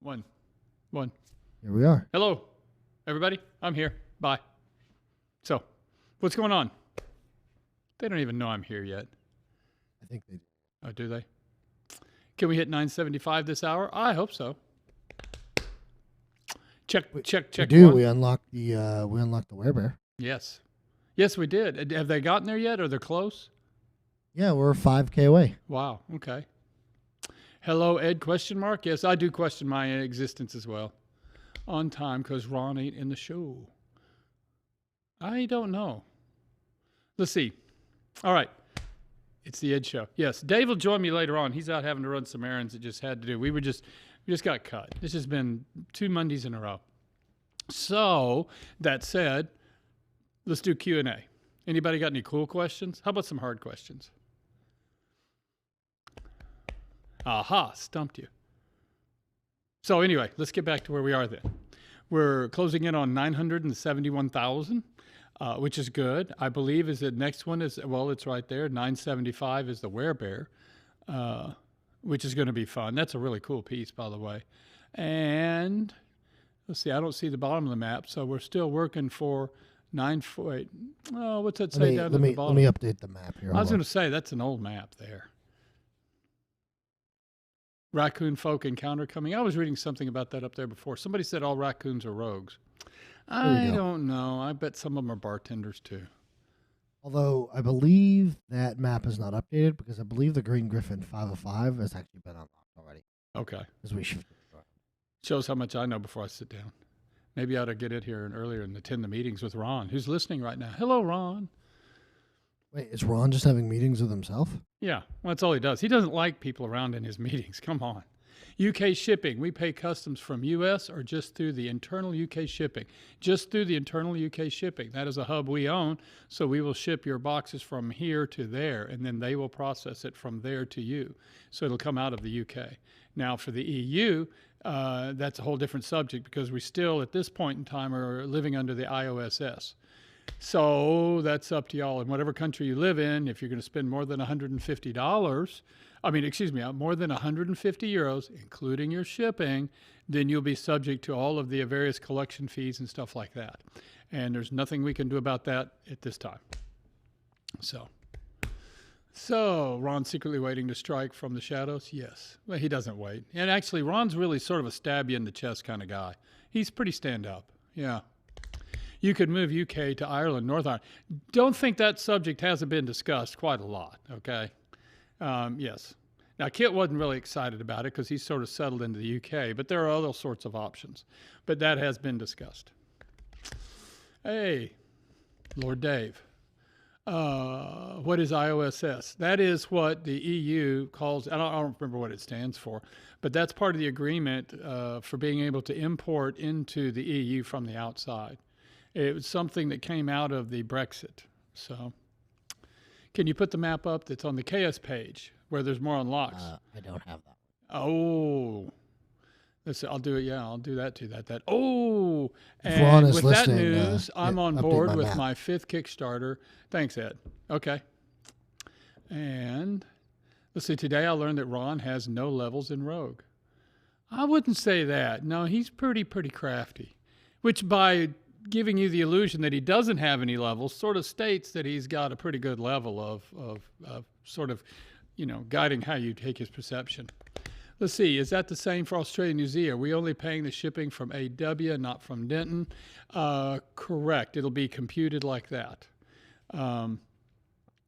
One. One. Here we are. Hello, everybody. I'm here. Bye. So, what's going on? They don't even know I'm here yet. I think they do. Oh, do they? Can we hit 975 this hour? I hope so. Check. We do. One. We unlocked the werebear. Yes. Yes, we did. Have they gotten there yet? Or they're close? Yeah, we're 5K away. Wow. Okay. Hello, Ed? Question mark? Yes, I do question my existence as well. On time because Ron ain't in the show. I don't know. Let's see. All right. It's the Ed Show. Yes, Dave will join me later on. He's out having to run some errands that just had to do. We just got cut. This has been 2 Mondays in a row. So, that said, let's do Q&A. Anybody got any cool questions? How about some hard questions? Aha, stumped you. So anyway, let's get back to where we are then. We're closing in on 971,000, which is good. I believe is the next one is, well, it's right there. 975 is the werebear, which is going to be fun. That's a really cool piece, by the way. And let's see, I don't see the bottom of the map, so we're still working for 948. Oh, what's that say down at the bottom? Let me update the map here. I was going to say, that's an old map there. Raccoon folk encounter coming. I was reading something about that up there before. Somebody said all raccoons are rogues. I don't know. I bet some of them are bartenders too. Although I believe that map is not updated because I believe the Green Griffin 505 has actually been unlocked already. Okay. Because we shifted. Shows how much I know before I sit down. Maybe I ought to get it here and earlier and attend the meetings with Ron, who's listening right now. Hello, Ron. Wait, is Ron just having meetings with himself? Yeah, well, that's all he does. He doesn't like people around in his meetings. Come on. UK shipping. We pay customs from U.S. or just through the internal UK shipping? Just through the internal UK shipping. That is a hub we own, so we will ship your boxes from here to there, and then they will process it from there to you. So it'll come out of the UK. Now, for the EU, that's a whole different subject because we still, at this point in time, are living under the IOSS. So that's up to y'all. In whatever country you live in, if you're going to spend more than $150, more than 150 euros, including your shipping, then you'll be subject to all of the various collection fees and stuff like that. And there's nothing we can do about that at this time. So Ron's secretly waiting to strike from the shadows? Yes. Well, he doesn't wait. And actually, Ron's really sort of a stab you in the chest kind of guy. He's pretty stand up. Yeah. You could move UK to Ireland, North Ireland. Don't think that subject hasn't been discussed quite a lot, okay? Yes. Now, Kit wasn't really excited about it because he's sort of settled into the UK, but there are other sorts of options. But that has been discussed. Hey, Lord Dave. What is IOSS? That is what the EU calls, I don't remember what it stands for, but that's part of the agreement for being able to import into the EU from the outside. It was something that came out of the Brexit. So, can you put the map up that's on the KS page where there's more unlocks? I don't have that. Oh, I'll do it. Yeah, I'll do that too. Oh, if Ron is with listening, that news, I'm on board with map. my 5th Kickstarter. Thanks, Ed. Okay. And let's see. Today I learned that Ron has no levels in Rogue. I wouldn't say that. No, he's pretty crafty, which by giving you the illusion that he doesn't have any levels sort of states that he's got a pretty good level of sort of, guiding how you take his perception. Let's see, is that the same for Australia and New Zealand? Are we only paying the shipping from AW, not from Denton? Correct. It'll be computed like that.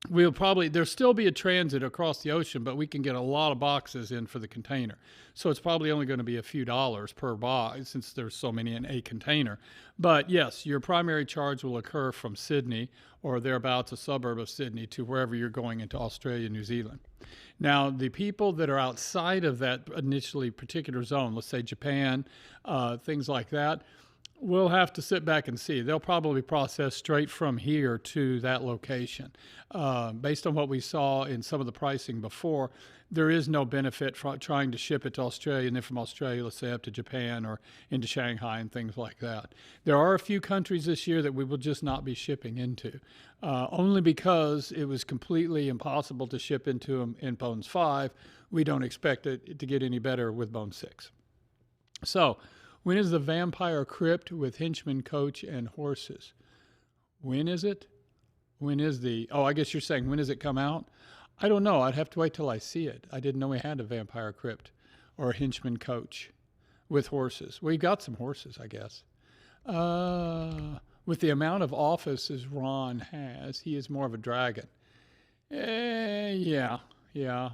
There'll still be a transit across the ocean, but we can get a lot of boxes in for the container. So it's probably only going to be a few dollars per box since there's so many in a container. But yes, your primary charge will occur from Sydney or thereabouts, a suburb of Sydney, to wherever you're going into Australia, New Zealand. Now, the people that are outside of that initially particular zone, let's say Japan, things like that, we'll have to sit back and see. They'll probably process straight from here to that location. Based on what we saw in some of the pricing before, there is no benefit for trying to ship it to Australia and then from Australia, let's say, up to Japan or into Shanghai and things like that. There are a few countries this year that we will just not be shipping into, only because it was completely impossible to ship into them in Bones 5. We don't expect it to get any better with Bone 6. So, when is the vampire crypt with henchman, coach, and horses? When is it? When is the? Oh, I guess you're saying when does it come out? I don't know. I'd have to wait till I see it. I didn't know we had a vampire crypt or a henchman coach with horses. We've got some horses, I guess. With the amount of offices Ron has, he is more of a dragon. Yeah.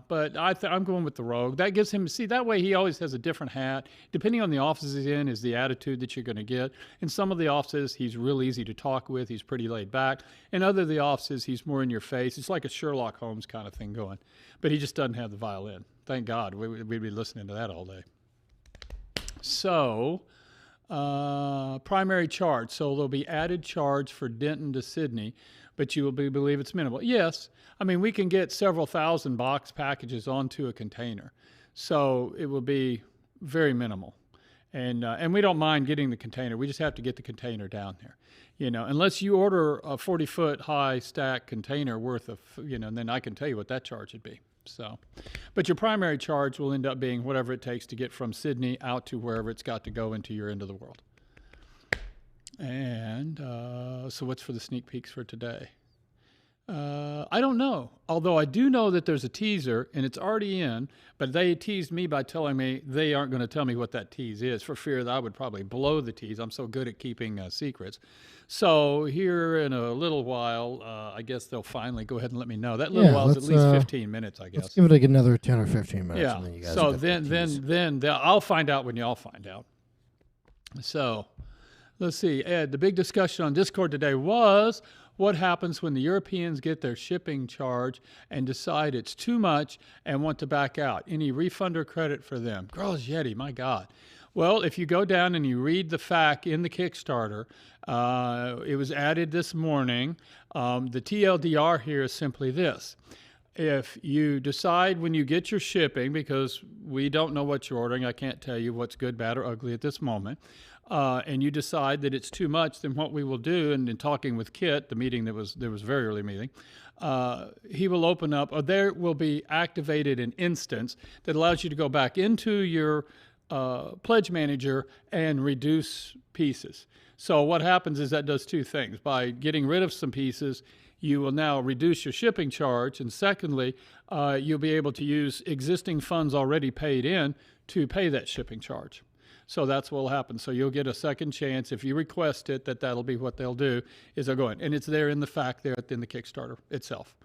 But I'm going with the rogue. That gives him, see, that way he always has a different hat. Depending on the offices he's in is the attitude that you're going to get. In some of the offices, he's real easy to talk with. He's pretty laid back. In other of the offices, he's more in your face. It's like a Sherlock Holmes kind of thing going. But he just doesn't have the violin. Thank God. We'd be listening to that all day. So, primary charge. So there'll be added charge for Denton to Sydney, but you will believe it's minimal. Yes. I mean, we can get several thousand box packages onto a container. So it will be very minimal. And we don't mind getting the container. We just have to get the container down there. Unless you order a 40-foot high stack container worth of, then I can tell you what that charge would be. So, but your primary charge will end up being whatever it takes to get from Sydney out to wherever it's got to go into your end of the world. And so what's for the sneak peeks for today? I don't know. Although I do know that there's a teaser and it's already in, but they teased me by telling me they aren't going to tell me what that tease is for fear that I would probably blow the tease. I'm so good at keeping secrets. So here in a little while, I guess they'll finally go ahead and let me know. That little while is at least 15 minutes, I guess. Let's give it another 10 or 15 minutes. Yeah. And then you guys So then I'll find out when y'all find out. So let's see, Ed, the big discussion on Discord today was what happens when the Europeans get their shipping charge and decide it's too much and want to back out? Any refund or credit for them? Girls Yeti, my God. Well, if you go down and you read the FAQ in the Kickstarter, it was added this morning. The TLDR here is simply this. If you decide when you get your shipping, because we don't know what you're ordering, I can't tell you what's good, bad, or ugly at this moment, and you decide that it's too much, then what we will do, and in talking with Kit, the meeting there was a very early meeting, he will open up, or there will be activated an instance that allows you to go back into your pledge manager and reduce pieces. So what happens is that does two things. By getting rid of some pieces, you will now reduce your shipping charge, and secondly, you'll be able to use existing funds already paid in to pay that shipping charge. So that's what will happen. So you'll get a second chance if you request it. That'll be what they'll do is they'll go in, and it's there in the fact there in the Kickstarter itself.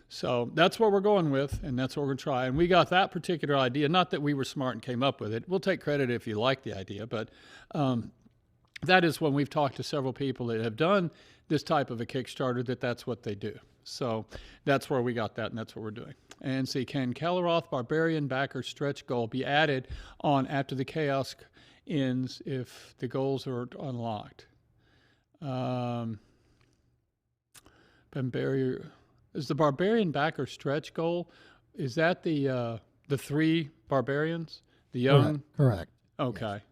So that's what we're going with, and that's what we're going to try. And we got that particular idea. Not that we were smart and came up with it. We'll take credit if you like the idea, but that is when we've talked to several people that have done this type of a Kickstarter that's what they do. So that's where we got that, and that's what we're doing. And see, can Kalaroth Barbarian backer stretch goal be added on after the chaos ends if the goals are unlocked? Is the Barbarian backer stretch goal, is that the 3 barbarians? The young? Correct. Okay. Yes.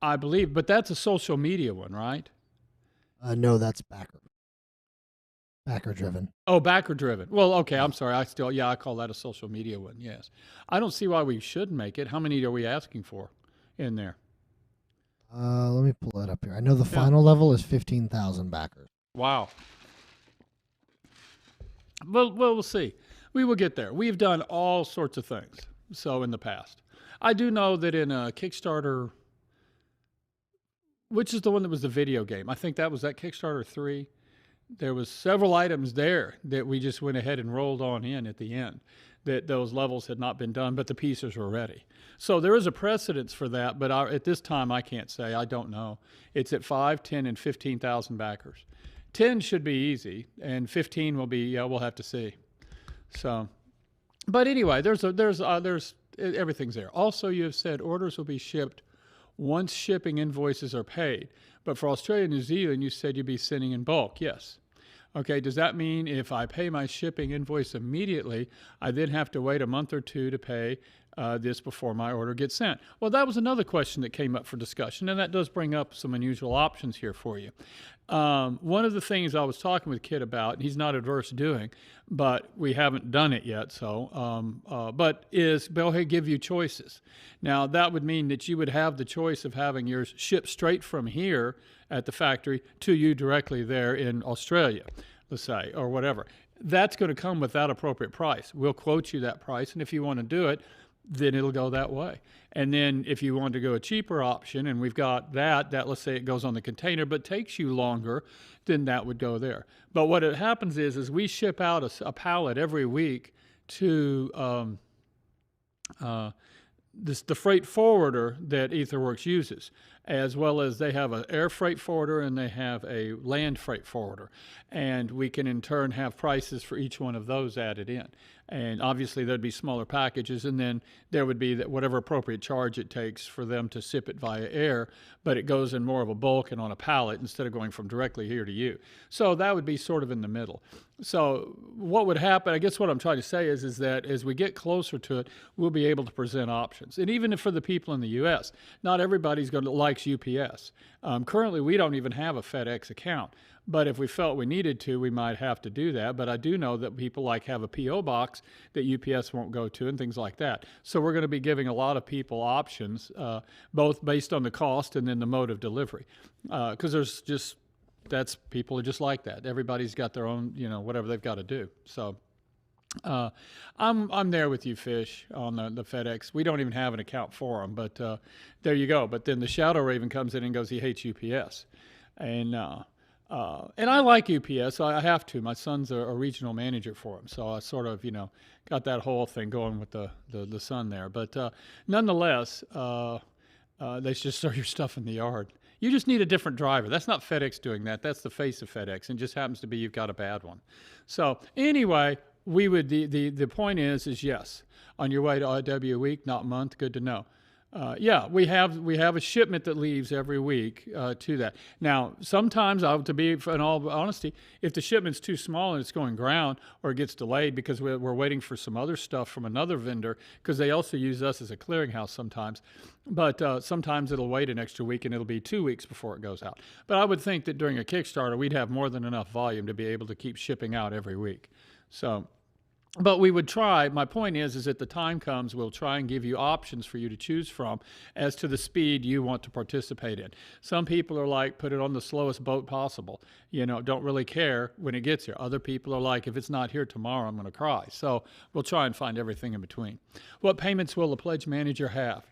I believe, but that's a social media one, right? No, that's backer driven. Oh, backer driven. Well, okay, I'm sorry. I call that a social media one, yes. I don't see why we should make it. How many are we asking for in there? Let me pull that up here. I know the final level is 15,000 backers. Wow. Well, we'll see. We will get there. We've done all sorts of things so in the past. I do know that in a Kickstarter, which is the one that was the video game, I think that was that Kickstarter 3. There was several items there that we just went ahead and rolled on in at the end, that those levels had not been done, but the pieces were ready. So there is a precedence for that, but at this time I can't say. I don't know. It's at 5, 10, and 15,000 backers. 10 should be easy, and 15 will be, we'll have to see. So, but anyway, there's everything's there. Also, you have said orders will be shipped once shipping invoices are paid. But for Australia and New Zealand, you said you'd be sending in bulk. Yes. Okay, does that mean if I pay my shipping invoice immediately, I then have to wait a month or two to pay this before my order gets sent. Well, that was another question that came up for discussion, and that does bring up some unusual options here for you. One of the things I was talking with Kit about, and he's not adverse doing, but we haven't done it yet, but is they'll give you choices. Now, that would mean that you would have the choice of having yours shipped straight from here at the factory to you directly there in Australia, let's say, or whatever. That's going to come with that appropriate price. We'll quote you that price, and if you want to do it, then it'll go that way. And then if you want to go a cheaper option, and we've got that let's say it goes on the container but takes you longer, then that would go there. But what it happens is we ship out a pallet every week to the freight forwarder that EtherWorks uses, as well as they have an air freight forwarder and they have a land freight forwarder. And we can in turn have prices for each one of those added in. And obviously there'd be smaller packages, and then there would be that whatever appropriate charge it takes for them to ship it via air, but it goes in more of a bulk and on a pallet instead of going from directly here to you. So that would be sort of in the middle. So what would happen, I guess what I'm trying to say is that as we get closer to it, we'll be able to present options. And even for the people in the U.S., not everybody's going to likes UPS. Currently, we don't even have a FedEx account. But if we felt we needed to, we might have to do that. But I do know that people have a P.O. box that UPS won't go to and things like that. So we're going to be giving a lot of people options, both based on the cost and then the mode of delivery. Because people are just like that. Everybody's got their own, whatever they've got to do. So I'm there with you, Fish, on the FedEx. We don't even have an account for them, but there you go. But then the Shadow Raven comes in and goes, he hates UPS. And I like UPS. I have to. My son's a regional manager for him, so I sort of, got that whole thing going with the son there. But nonetheless, they just throw your stuff in the yard. You just need a different driver. That's not FedEx doing that. That's the face of FedEx, and just happens to be you've got a bad one. So anyway, the point is yes, on your way to IW week, not month. Good to know. We have a shipment that leaves every week to that. Now, sometimes, in all honesty, if the shipment's too small and it's going ground or it gets delayed because we're waiting for some other stuff from another vendor, because they also use us as a clearinghouse sometimes. But sometimes it'll wait an extra week and it'll be 2 weeks before it goes out. But I would think that during a Kickstarter, we'd have more than enough volume to be able to keep shipping out every week. So. But we would try, my point is that the time comes, we'll try and give you options for you to choose from as to the speed you want to participate in. Some people are like, put it on the slowest boat possible. Don't really care when it gets here. Other people are like, if it's not here tomorrow, I'm going to cry. So we'll try and find everything in between. What payments will the pledge manager have?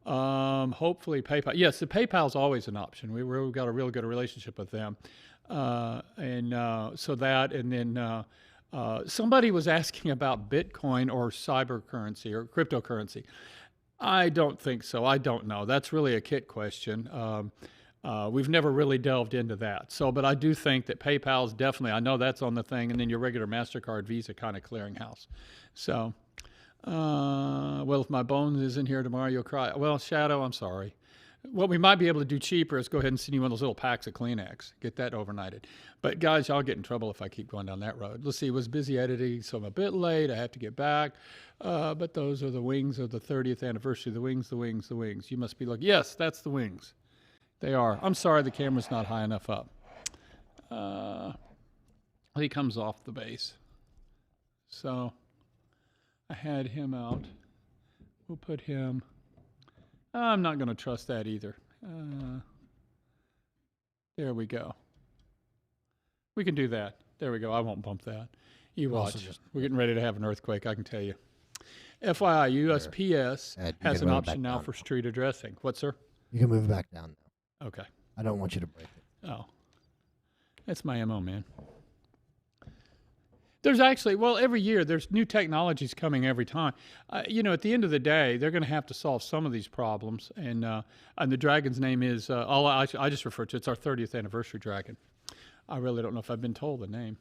Hopefully PayPal. Yes, the PayPal's always an option. We've got a real good relationship with them. So that, and then... somebody was asking about Bitcoin or cyber currency or cryptocurrency. I don't think so. I don't know. That's really a Kit question. We've never really delved into that. But I do think that PayPal's definitely, I know that's on the thing, and then your regular MasterCard, Visa kind of clearinghouse. So, if my bones isn't here tomorrow, you'll cry. Well, Shadow, I'm sorry. What we might be able to do cheaper is go ahead and send you one of those little packs of Kleenex. Get that overnighted. But guys, y'all get in trouble if I keep going down that road. Let's see, I was busy editing, so I'm a bit late. I have to get back. But those are the wings of the 30th anniversary. The wings. You must be looking. Yes, that's the wings. They are. I'm sorry the camera's not high enough up. He comes off the base. So I had him out. We'll put him... I'm not going to trust that either. There we go. We can do that. There we go. I won't bump that. You watch. We're getting ready to have an earthquake, I can tell you. FYI, USPS has an option now for street addressing. What, sir? You can move it back down now. Okay. I don't want you to break it. Oh. That's my MO, man. There's actually, every year there's new technologies coming every time. At the end of the day, they're going to have to solve some of these problems. And the dragon's name is, I just refer to it's our 30th anniversary dragon. I really don't know if I've been told the name.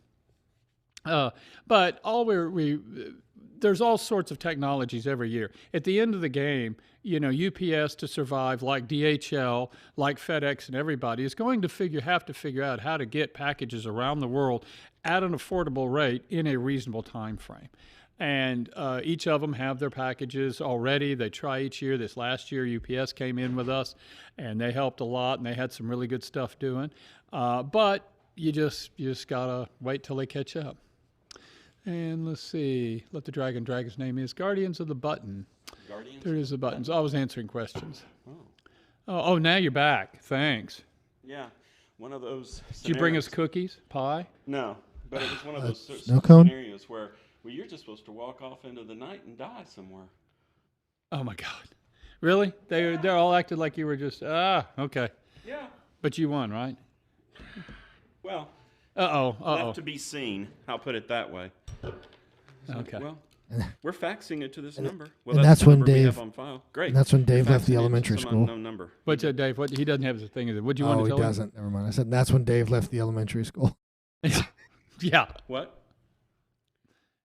But there's all sorts of technologies every year. At the end of the game, UPS to survive, like DHL, like FedEx and everybody, is going to have to figure out how to get packages around the world at an affordable rate in a reasonable time frame. And each of them have their packages already. They try each year. This last year, UPS came in with us, and they helped a lot, and they had some really good stuff doing. But you just gotta wait till they catch up. And let's see. Let the Dragon drag his name is Guardians of the Button. Guardians? There is the buttons. I was answering questions. Oh. Oh, now you're back. Thanks. Yeah. One of those Did you bring us scenarios- cookies? Pie? No, but it was one of those snow cone? scenarios where, well, you're just supposed to walk off into the night and die somewhere. Oh, my God. Really? They're all acted like you were just, okay. Yeah. But you won, right? Well, Uh-oh. left to be seen. I'll put it that way. So, Okay. Well, we're faxing it to this number. Well, and that's the when number we Dave- have on file. Great. And that's when Dave left the Faxing it to elementary some school. unknown number. But Dave, what he doesn't have his thing. Is it? What do you want Oh, to he tell him? doesn't. Never mind. I said that's when Dave left the elementary school. Yeah. What?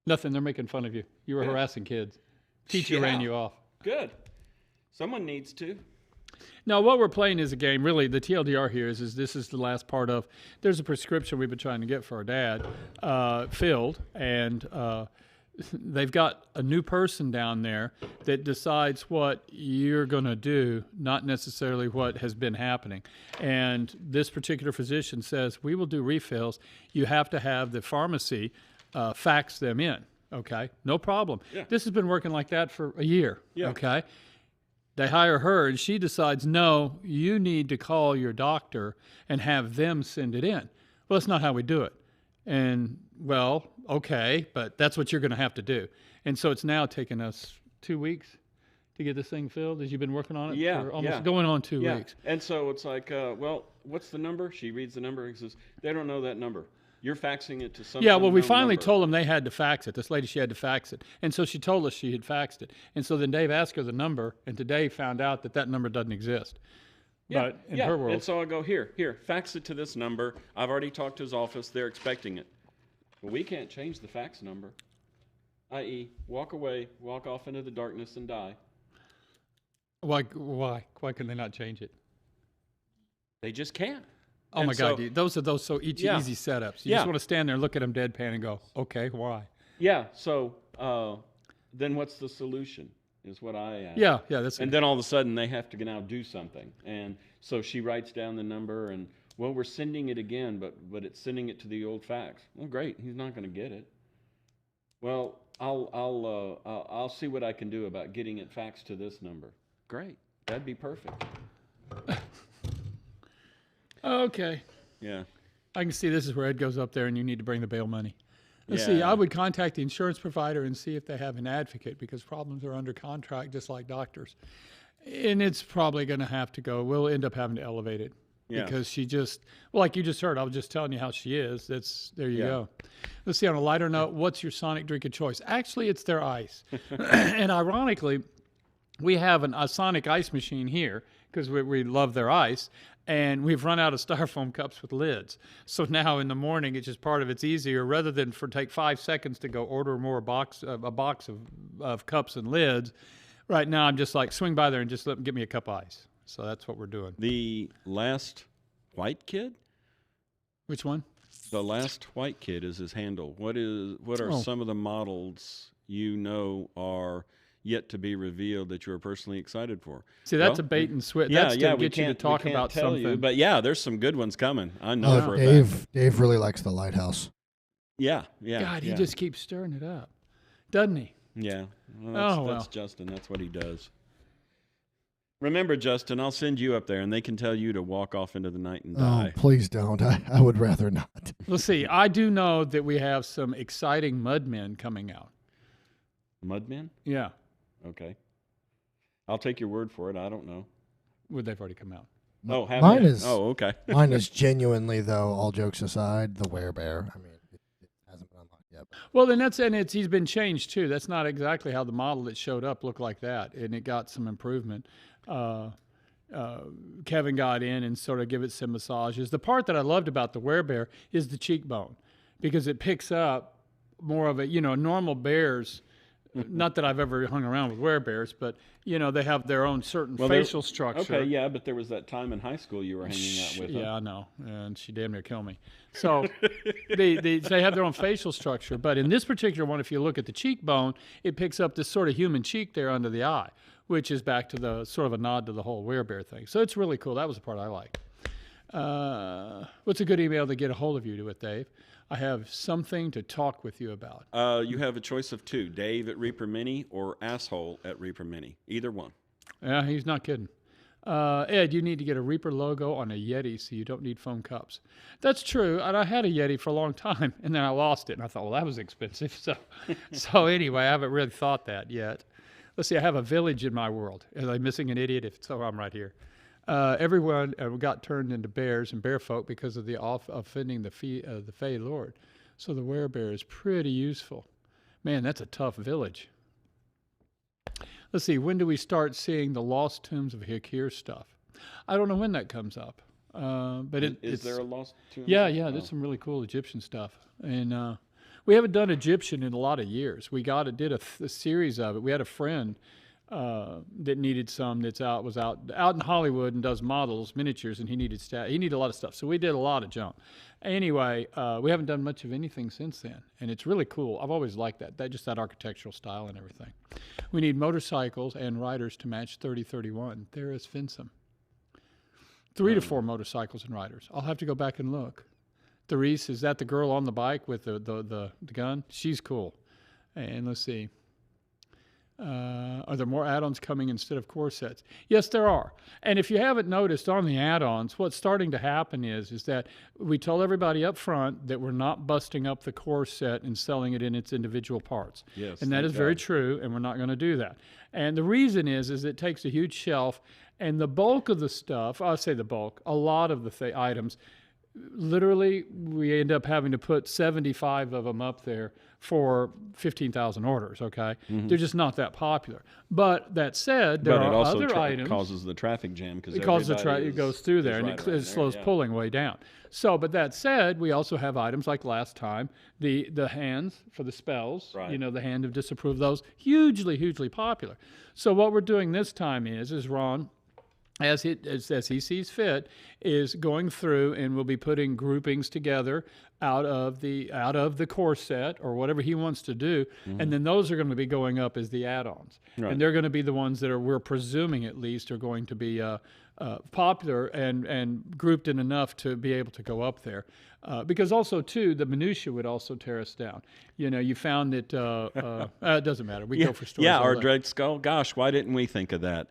Nothing. They're making fun of you. You were Yeah. harassing kids. Teacher Yeah. ran you off. Good. Someone needs to. Now, what we're playing is a game. Really, the TLDR here is this is the last part of. There's a prescription we've been trying to get for our dad filled, and they've got a new person down there that decides what you're going to do, not necessarily what has been happening. And this particular physician says, we will do refills. You have to have the pharmacy fax them in. Okay, no problem. Yeah. This has been working like that for a year. Yeah. Okay. They hire her, and she decides, no, you need to call your doctor and have them send it in. Well, that's not how we do it. And, well, okay, but that's what you're going to have to do. And so it's now taken us 2 weeks to get this thing filled, as you've been working on it Yeah, for almost yeah. going on 2 Yeah. weeks. And so it's like, well, what's the number? She reads the number and says, they don't know that number. You're faxing it to some Yeah, well, we unknown finally number. told them they had to fax it. This lady, she had to fax it. And so she told us she had faxed it. And so then Dave asked her the number, and today found out that that number doesn't exist. Yeah, But in yeah. her world, And so I go, here, fax it to this number. I've already talked to his office. They're expecting it. Well, we can't change the fax number, i.e., walk away, walk off into the darkness and die. why can they not change it? They just can't. Oh And my so- God, dude. Those are so easy Yeah. setups. You Yeah. just want to stand there and look at them deadpan and go, okay, why? Yeah, so then what's the solution is what I ask. Yeah, that's And then all of a sudden they have to now do something. And so she writes down the number and, well, we're sending it again, but it's sending it to the old fax. Well, great. He's not going to get it. Well, I'll see what I can do about getting it faxed to this number. Great. That'd be perfect. okay. Yeah. I can see this is where Ed goes up there and you need to bring the bail money. Let's see, Yeah. I would contact the insurance provider and see if they have an advocate because problems are under contract just like doctors. And it's probably going to have to go. We'll end up having to elevate it Yeah. because she just, well, like you just heard, I was just telling you how she is. There you Yeah. go. Let's see, on a lighter note, what's your Sonic drink of choice? Actually, it's their ice. And ironically, we have a Sonic ice machine here because we love their ice. And we've run out of styrofoam cups with lids. So now in the morning, it's just part of it's easier. Rather than take 5 seconds to go order more a box of cups and lids, right now I'm just like, swing by there and just let them get me a cup of ice. So that's what we're doing. The last white kid? Which one? The last white kid is his handle. What are Oh. some of the models you know are yet to be revealed that you're personally excited for? See, that's Well, a bait and switch. Yeah, That's yeah, to we get you to can't- we talk can't about tell something. you, but yeah, there's some good ones coming. I know for a fact. Dave really likes the lighthouse. Yeah, yeah. God, he yeah. just keeps stirring it up, doesn't he? Yeah. Well, Oh, that's well. Justin. That's what he does. Remember, Justin, I'll send you up there, and they can tell you to walk off into the night and Oh, die. please don't. I would rather not. Let's see. I do know that we have some exciting Mudmen coming out. Mudmen? Yeah. Okay. I'll take your word for it. I don't know. Well, they've already come out. Oh, have Mine they? is- Oh, okay. Mine is genuinely, though, all jokes aside, the werebear. I mean, it hasn't been unlocked yet. Well, then he's been changed too. That's not exactly how the model that showed up looked like that, and it got some improvement. Kevin got in and sort of give it some massages. The part that I loved about the werebear is the cheekbone, because it picks up more of a, normal bear's not that I've ever hung around with werebears, but they have their own certain Well, facial structure. Okay, yeah, but there was that time in high school you were hanging out with. Yeah, I know, and she damn near killed me. So they have their own facial structure, but in this particular one, if you look at the cheekbone, it picks up this sort of human cheek there under the eye, which is back to the sort of a nod to the whole werebear thing. So it's really cool. That was the part I liked. What's a good email to get a hold of you with, Dave? I have something to talk with you about. You have a choice of two, Dave at Reaper Mini or asshole at Reaper Mini. Either one. Yeah, he's not kidding. Ed, you need to get a Reaper logo on a Yeti so you don't need foam cups. That's true, and I had a Yeti for a long time, and then I lost it, and I thought, well, that was expensive. So anyway, I haven't really thought that yet. Let's see, I have a village in my world. Am I missing an idiot? If so, I'm right here. Everyone got turned into bears and bear folk because of the offending the Fey Lord. So the werebear is pretty useful. Man, that's a tough village. Let's see, when do we start seeing the lost tombs of Hakir stuff? I don't know when that comes up. But is there a lost tomb? Yeah, there's some really cool Egyptian stuff. And we haven't done Egyptian in a lot of years. We did a series of it. We had a friend that needed some was out in Hollywood and does models, miniatures, and he needed a lot of stuff. So we did a lot of junk. Anyway, we haven't done much of anything since then, and it's really cool. I've always liked that architectural style and everything. We need motorcycles and riders to match 3031. There is Finsum. 3 to 4 motorcycles and riders. I'll have to go back and look. Therese, is that the girl on the bike with the gun? She's cool. And let's see. Are there more add-ons coming instead of core sets? Yes, there are. And if you haven't noticed on the add-ons, what's starting to happen is that we tell everybody up front that we're not busting up the core set and selling it in its individual parts. Yes, and that is very true, and we're not going to do that. And the reason is it takes a huge shelf, and the bulk of the stuff, I'll say the bulk, a lot of the items, literally we end up having to put 75 of them up there for 15,000 orders, okay? Mm-hmm. They're just not that popular. But that said, there are other items. It causes the traffic jam because it goes through there and it slows pulling way down. So, but that said, we also have items like last time, the hands for the spells, right. The hand of disapprove, those hugely, hugely popular. So what we're doing this time is Ron, as he sees fit, is going through and we'll be putting groupings together out of the core set or whatever he wants to do, and then those are going to be going up as the add-ons, right. And they're going to be the ones that we're presuming at least are going to be popular and grouped in enough to be able to go up there, because also too the minutia would also tear us down. You found that it doesn't matter. We go for stories. Yeah, our dread skull. Gosh, why didn't we think of that?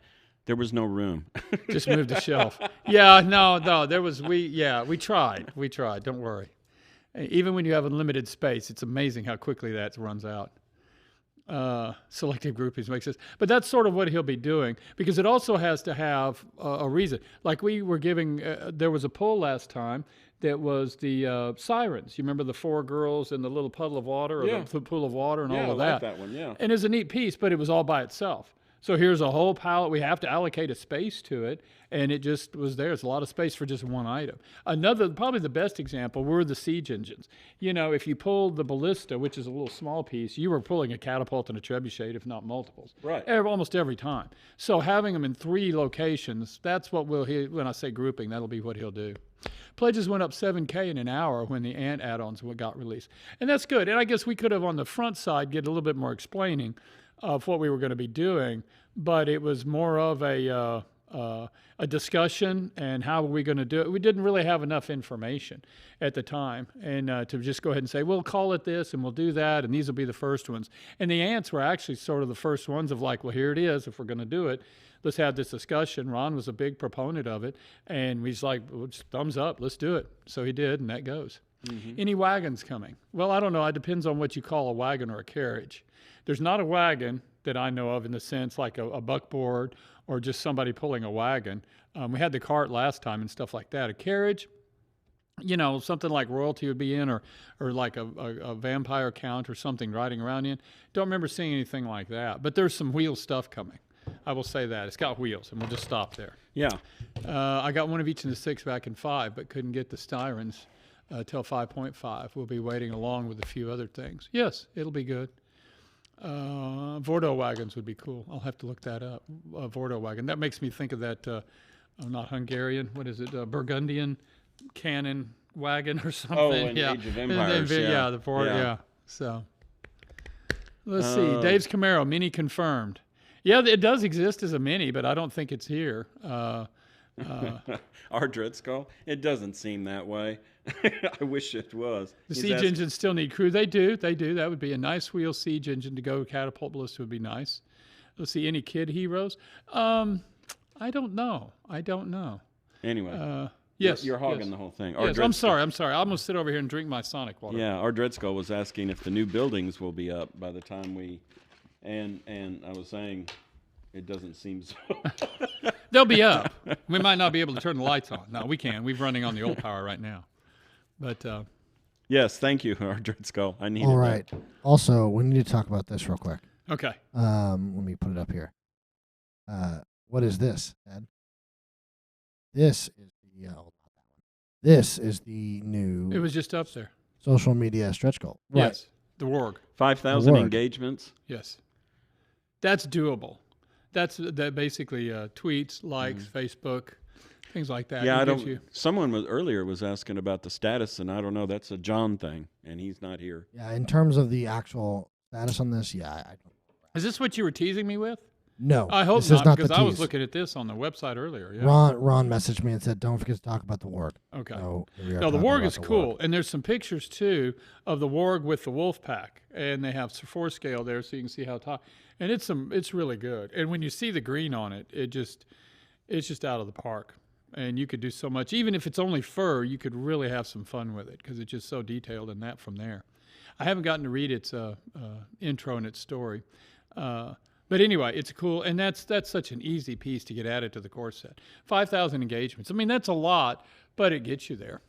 There was no room. Just move the shelf. Yeah, no. There was we tried. Don't worry. Even when you have unlimited space, it's amazing how quickly that runs out. Selective groupings makes sense, but that's sort of what he'll be doing because it also has to have a reason. Like we were giving, there was a poll last time that was the sirens. You remember the 4 girls in the little puddle of water or the pool of water and all of that. I like that one. Yeah, and it's a neat piece, but it was all by itself. So here's a whole palette. We have to allocate a space to it, and it just was there. It's a lot of space for just one item. Probably the best example were the siege engines. If you pulled the ballista, which is a little small piece, you were pulling a catapult and a trebuchet, if not multiples. Right. Almost every time. So having them in 3 locations, that's what when I say grouping, that'll be what he'll do. Pledges went up 7K in an hour when the ant add-ons got released. And that's good. And I guess we could have on the front side get a little bit more explaining of what we were going to be doing, but it was more of a discussion and how are we going to do it. We didn't really have enough information at the time, and to just go ahead and say, we'll call it this and we'll do that, and these will be the first ones. And the ants were actually sort of the first ones of like, well, here it is. If we're going to do it, let's have this discussion. Ron was a big proponent of it, and he's like, well, just thumbs up, let's do it. So he did, and that goes. Mm-hmm. Any wagons coming? Well, I don't know. It depends on what you call a wagon or a carriage. There's not a wagon that I know of in the sense like a buckboard or just somebody pulling a wagon. We had the cart last time and stuff like that. A carriage, something like royalty would be in or like a vampire count or something riding around in. Don't remember seeing anything like that. But there's some wheel stuff coming. I will say that. It's got wheels, and we'll just stop there. Yeah. I got one of each in the 6 back in 5, but couldn't get the styrens till 5.5. We'll be waiting along with a few other things. Yes, it'll be good. Vordo wagons would be cool. I'll have to look that up. Vordo wagon. That makes me think of that, not Hungarian, what is it, Burgundian cannon wagon or something. Oh, in yeah. Age of Empires, Yeah, the Vordo, Yeah. yeah. So, let's see. Dave's Camaro, Mini confirmed. Yeah, it does exist as a Mini, but I don't think it's here. Our Dread Skull? It doesn't seem that way. I wish it was. The He's siege asking- engines still need crew. They do. That would be a nice wheel siege engine to go. Catapult ballista would be nice. Let's see. Any kid heroes? I don't know. Anyway. Yes. You're hogging yes. the whole thing. Yes, I'm sorry. I'm going to sit over here and drink my Sonic water. Yeah, our Dread Skull was asking if the new buildings will be up by the time we... And I was saying, it doesn't seem so. They'll be up. We might not be able to turn the lights on. No, we can. We're running on the old power right now. But Yes, thank you, our Dread Skull. I needed All right. Also, we need to talk about this real quick. okay. Let me put it up here. What is this, Ed? This is the not that one. This is the new It was just up there. social media stretch goal. Right. Yes. The Warg. 5,000 Award. engagements. Yes. That's doable. That's basically tweets, likes, Facebook, things like that. Yeah, It I gives don't. you- Someone earlier was asking about the status, and I don't know. That's a John thing, and he's not here. Yeah, in terms of the actual status on this, yeah, I don't. Is this what you were teasing me with? No, I hope this is not, the because I was tease. looking at this on the website earlier. Yeah. Ron messaged me and said, "Don't forget to talk about the Warg." Okay. So we are No, the talking Warg about is the cool, Warg. and there's some pictures too of the Warg with the wolf pack, and they have 4 scale there, so you can see how tall. And it's really good. And when you see the green on it, it's just out of the park. And you could do so much, even if it's only fur, you could really have some fun with it because it's just so detailed in that from there. I haven't gotten to read its intro and its story. But anyway, it's cool, and that's such an easy piece to get added to the core set. 5,000 engagements. I mean, that's a lot, but it gets you there.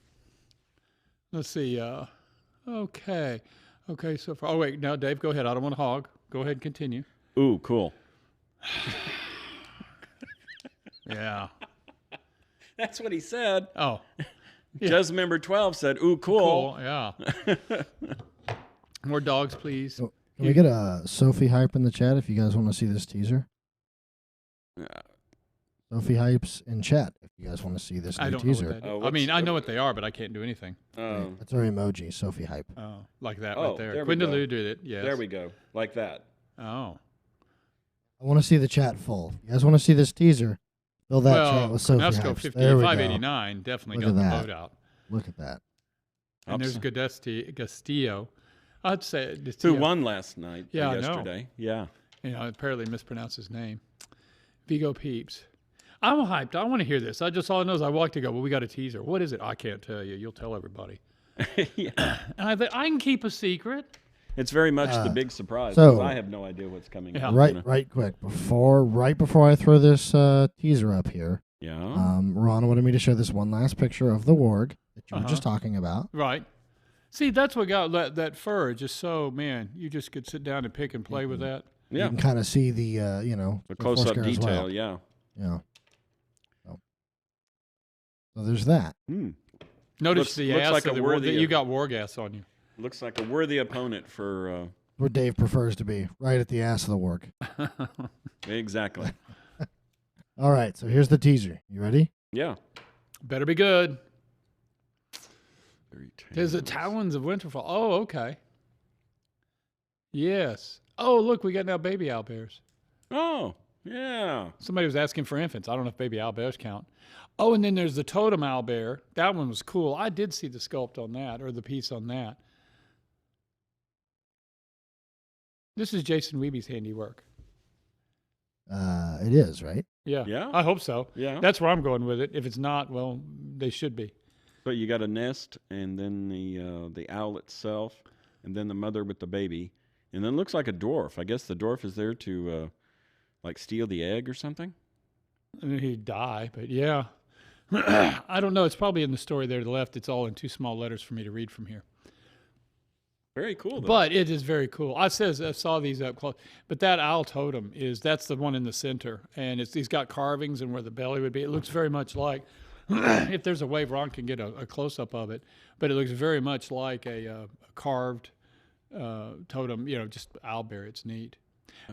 Let's see. Okay, so far. Oh, wait, now, Dave, go ahead. I don't want to hog. Go ahead and continue. Ooh, cool. Yeah. That's what he said. Oh, Yeah. Just member 12 said, "Ooh, cool." yeah. More dogs, please. Can we get a Sophie hype in the chat if you guys want to see this teaser? Sophie hypes in chat if you guys want to see this I new don't know teaser. what that is. Oh, I mean, what's- I know what they are, but I can't do anything. That's our emoji, Sophie hype. Oh, like that Oh, right there. there we go. Quindaloo did it. Yes. There we go. Like that. Oh. I want to see the chat full. You guys want to see this teaser? Fill that chat Well, with Sophie Nesco hypes. 50, There we go. 589 definitely Look got at the that. vote out. Look at that. And there's Gastillo. I'd say Who Gastillo. won last night? Yeah, I know. yesterday. Yeah. You know, I apparently mispronounced his name. Vigo Peeps. I'm hyped. I want to hear this. All I know is I walked to go, well, we got a teaser. What is it? I can't tell you. You'll tell everybody. Yeah. And I think I can keep a secret. It's very much the big surprise. so- 'Cause I have no idea what's coming. Yeah. up, Right quick. Right before I throw this teaser up here, Yeah. Ron wanted me to show this one last picture of the warg that you were just talking about. Right. See, that's what got that fur. Just so, man, you just could sit down and pick and play with that. You Yeah. can kind of see the The close-up foreskin as detail. well. Yeah. Yeah. So there's that. Hmm. Notice Looks- the looks ass like of a the war, worthy that you of- got war gas on you. Looks like a worthy opponent for. Where Dave prefers to be, right at the ass of the warg. Exactly. All right, so here's the teaser. You ready? Yeah. Better be good. Very There's the tame. Talons of Winterfell. Oh, okay. Yes. Oh, look, we got now baby owlbears. Oh, yeah. Somebody was asking for infants. I don't know if baby owlbears count. Oh, and then there's the Totem owlbear. That one was cool. I did see the sculpt on that, or the piece on that. This is Jason Weeby's handiwork. It is, right? Yeah. Yeah? I hope so. Yeah. That's where I'm going with it. If it's not, well, they should be. So you got a nest, and then the owl itself, and then the mother with the baby, and then it looks like a dwarf. I guess the dwarf is there to like steal the egg or something. I mean, he'd die, but yeah. I don't know. It's probably in the story there to the left. It's all in too small letters for me to read from here. Very cool, though. But it is very cool. I saw these up close. But that owl totem that's the one in the center, and he's got carvings and where the belly would be. It looks very much like, if there's a way, Ron can get a close up of it. But it looks very much like a carved totem, just owlbear. It's neat.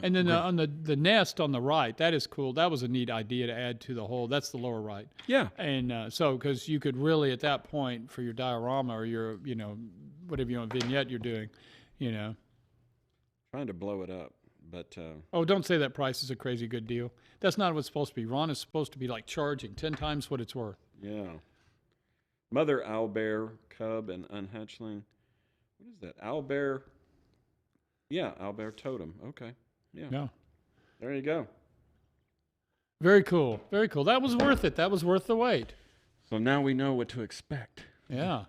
And then on the nest on the right, that is cool. That was a neat idea to add to the whole. That's the lower right. Yeah. And so, because you could really at that point for your diorama or your, whatever vignette you're doing, Trying to blow it up, but Oh, don't say that price is a crazy good deal. That's not what it's supposed to be. Ron is supposed to be like charging 10 times what it's worth. yeah. Mother owlbear, cub, and unhatchling. What is that? Owlbear. Yeah, owlbear totem. Okay. Yeah. Yeah. There you go. Very cool. Very cool. That was worth it. That was worth the wait. So now we know what to expect. Yeah.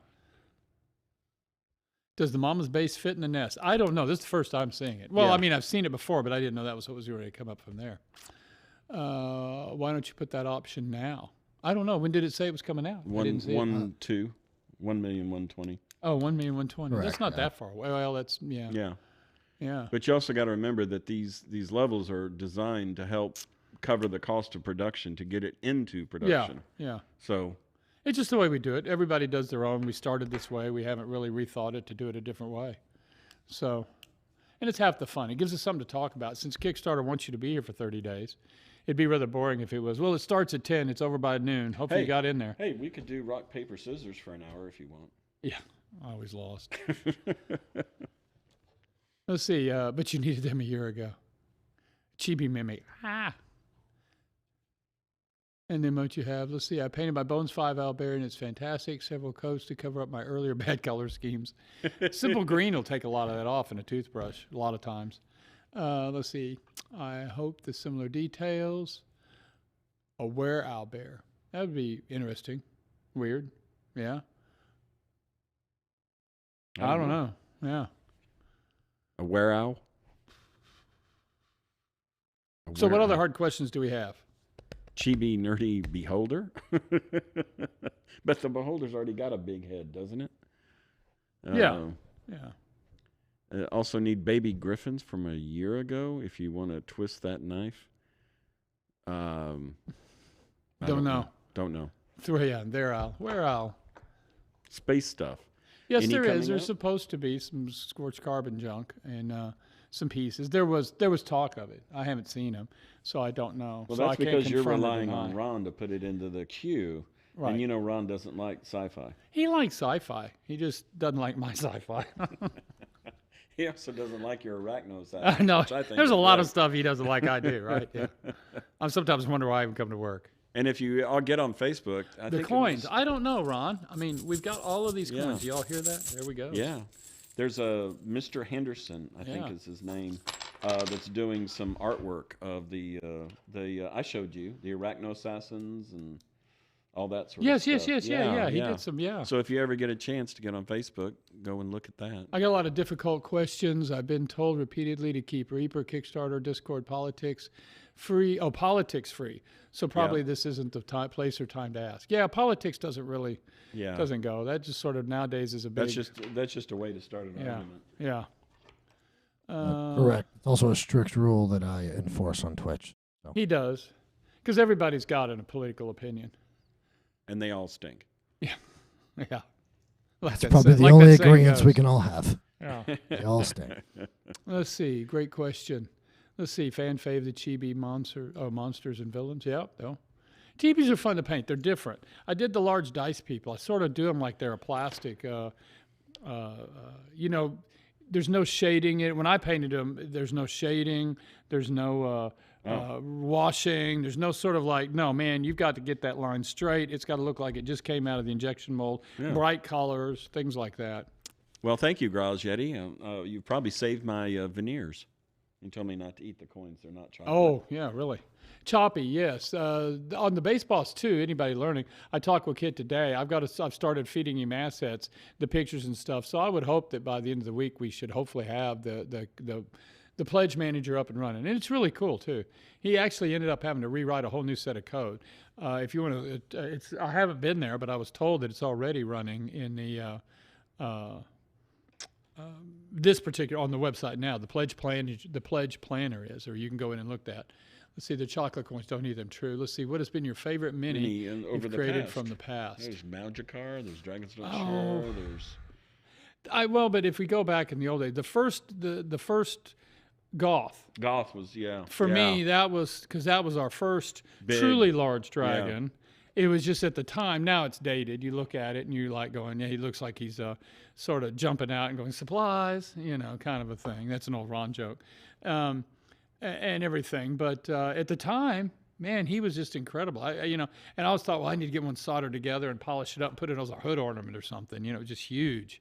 Does the mama's base fit in the nest? I don't know. This is the first time seeing it. Well, Yeah. I mean, I've seen it before, but I didn't know that was what was going to come up from there. Why don't you put that option now? I don't know. When did it say it was coming out? I didn't see it. 1,120,000. Oh, 1,120,000. That's Correct, not yeah. that far away. Well, that's Yeah. yeah. But you also got to remember that these levels are designed to help cover the cost of production to get it into production. Yeah. So It's just the way we do it. Everybody does their own. We started this way. We haven't really rethought it to do it a different way. So, and it's half the fun. It gives us something to talk about. Since Kickstarter wants you to be here for 30 days, it'd be rather boring if it was, well, it starts at 10, it's over by noon. Hopefully you got in there. hey, we could do rock, paper, scissors for an hour if you want. Yeah, I always lost. Let's see, but you needed them a year ago. Chibi Mimic. And then what you have, let's see, I painted my Bones 5 owlbear, and it's fantastic. Several coats to cover up my earlier bad color schemes. Simple green will take a lot of that off in a toothbrush, a lot of times. Let's see, I hope the similar details. A were owlbear. That would be interesting. Weird. Yeah. I don't know. Yeah. A were owl? So what other hard questions do we have? Chibi nerdy beholder? But the beholder's already got a big head, doesn't it? Yeah. Also need baby griffins from a year ago if you want to twist that knife. I Don't know. Don't know. Their owl. Where owl? Space stuff. Yes, Any there coming is. There's up? supposed to be some scorched carbon junk and some pieces. There was talk of it. I haven't seen them, so I don't know. Well, so that's I can't because you're confirm or relying deny. on Ron to put it into the queue. Right. And you know Ron doesn't like sci-fi. He likes sci-fi. He just doesn't like my sci-fi. He also doesn't like your arachno sci-fi. I know. which I think There's a is lot great. of stuff he doesn't like I do, right? Yeah. I sometimes wonder why I even come to work. And if you all get on Facebook, I The think it coins. was- I don't know, Ron. I mean, we've got all of these Yeah. coins. You all hear that? There we go. Yeah. There's a Mr. Henderson, I think Yeah. is his name, that's doing some artwork of the I showed you, the arachno assassins and all that sort Yes, of yes, stuff. yes, yeah. He did some, yeah. So if you ever get a chance to get on Facebook, go and look at that. I got a lot of difficult questions. I've been told repeatedly to keep Reaper, Kickstarter, Discord, politics free. Oh, politics free. So probably this isn't the place or time to ask. Yeah, politics doesn't really Yeah. doesn't go. That just sort of nowadays is a big. That's just a way to start an argument. Yeah. Correct. It's also a strict rule that I enforce on Twitch. So. He does, because everybody's got a political opinion. And they all stink. Yeah. Like It's that probably say- the like only that saying agreements we goes. can all have. Yeah. They all stink. Let's see. Great question. Let's see. Fan fave the chibi monsters and villains. Yeah. No. Chibis are fun to paint. They're different. I did the large dice people. I sort of do them like they're a plastic. There's no shading in it. When I painted them, there's no shading. There's no washing. There's no sort of like, no, man, you've got to get that line straight. It's got to look like it just came out of the injection mold. Yeah. Bright colors, things like that. Well, thank you, Grazietti. You probably saved my veneers. You told me not to eat the coins. They're not chocolate. Oh, yeah, really. Choppy, yes. On the base boss too. Anybody learning? I talked with Kit today. I've started feeding him assets, the pictures and stuff. So I would hope that by the end of the week we should hopefully have the pledge manager up and running, and it's really cool too. He actually ended up having to rewrite a whole new set of code. If you want to, I haven't been there, but I was told that it's already running in the this particular on the website now. The pledge planner is, or you can go in and look at. Let's see, the chocolate coins, don't eat them. True. Let's see, what has been your favorite mini and you've created from the past? There's Magikarp, there's Dragon's Not Oh. Sure, there's But if we go back in the old days, the first Goth. Goth was, yeah. For me, that was because that was our first Big. truly large dragon. It was just at the time. Now it's dated. You look at it and you're like going, yeah, he looks like he's sort of jumping out and going, supplies, kind of a thing. That's an old Ron joke, and everything. But at the time, man, he was just incredible. And I always thought, well, I need to get one soldered together and polish it up and put it as a hood ornament or something. It was just huge.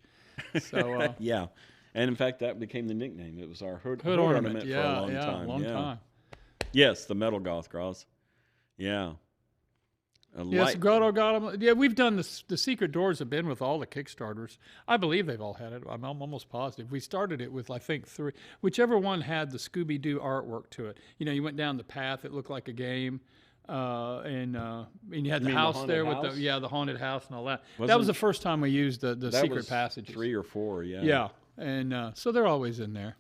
So yeah. And in fact, that became the nickname. It was our hood ornament for a long time. Yes, the metal goth Gross. Yeah. Yes, Grotto got them. Yeah, we've done the secret doors have been with all the Kickstarters. I believe they've all had it. I'm almost positive. We started it with, I think, 3. Whichever one had the Scooby-Doo artwork to it. You went down the path. It looked like a game. And you had the house there with the haunted house and all that. That was the first time we used the secret passages. 3 or 4, yeah. Yeah, and so they're always in there.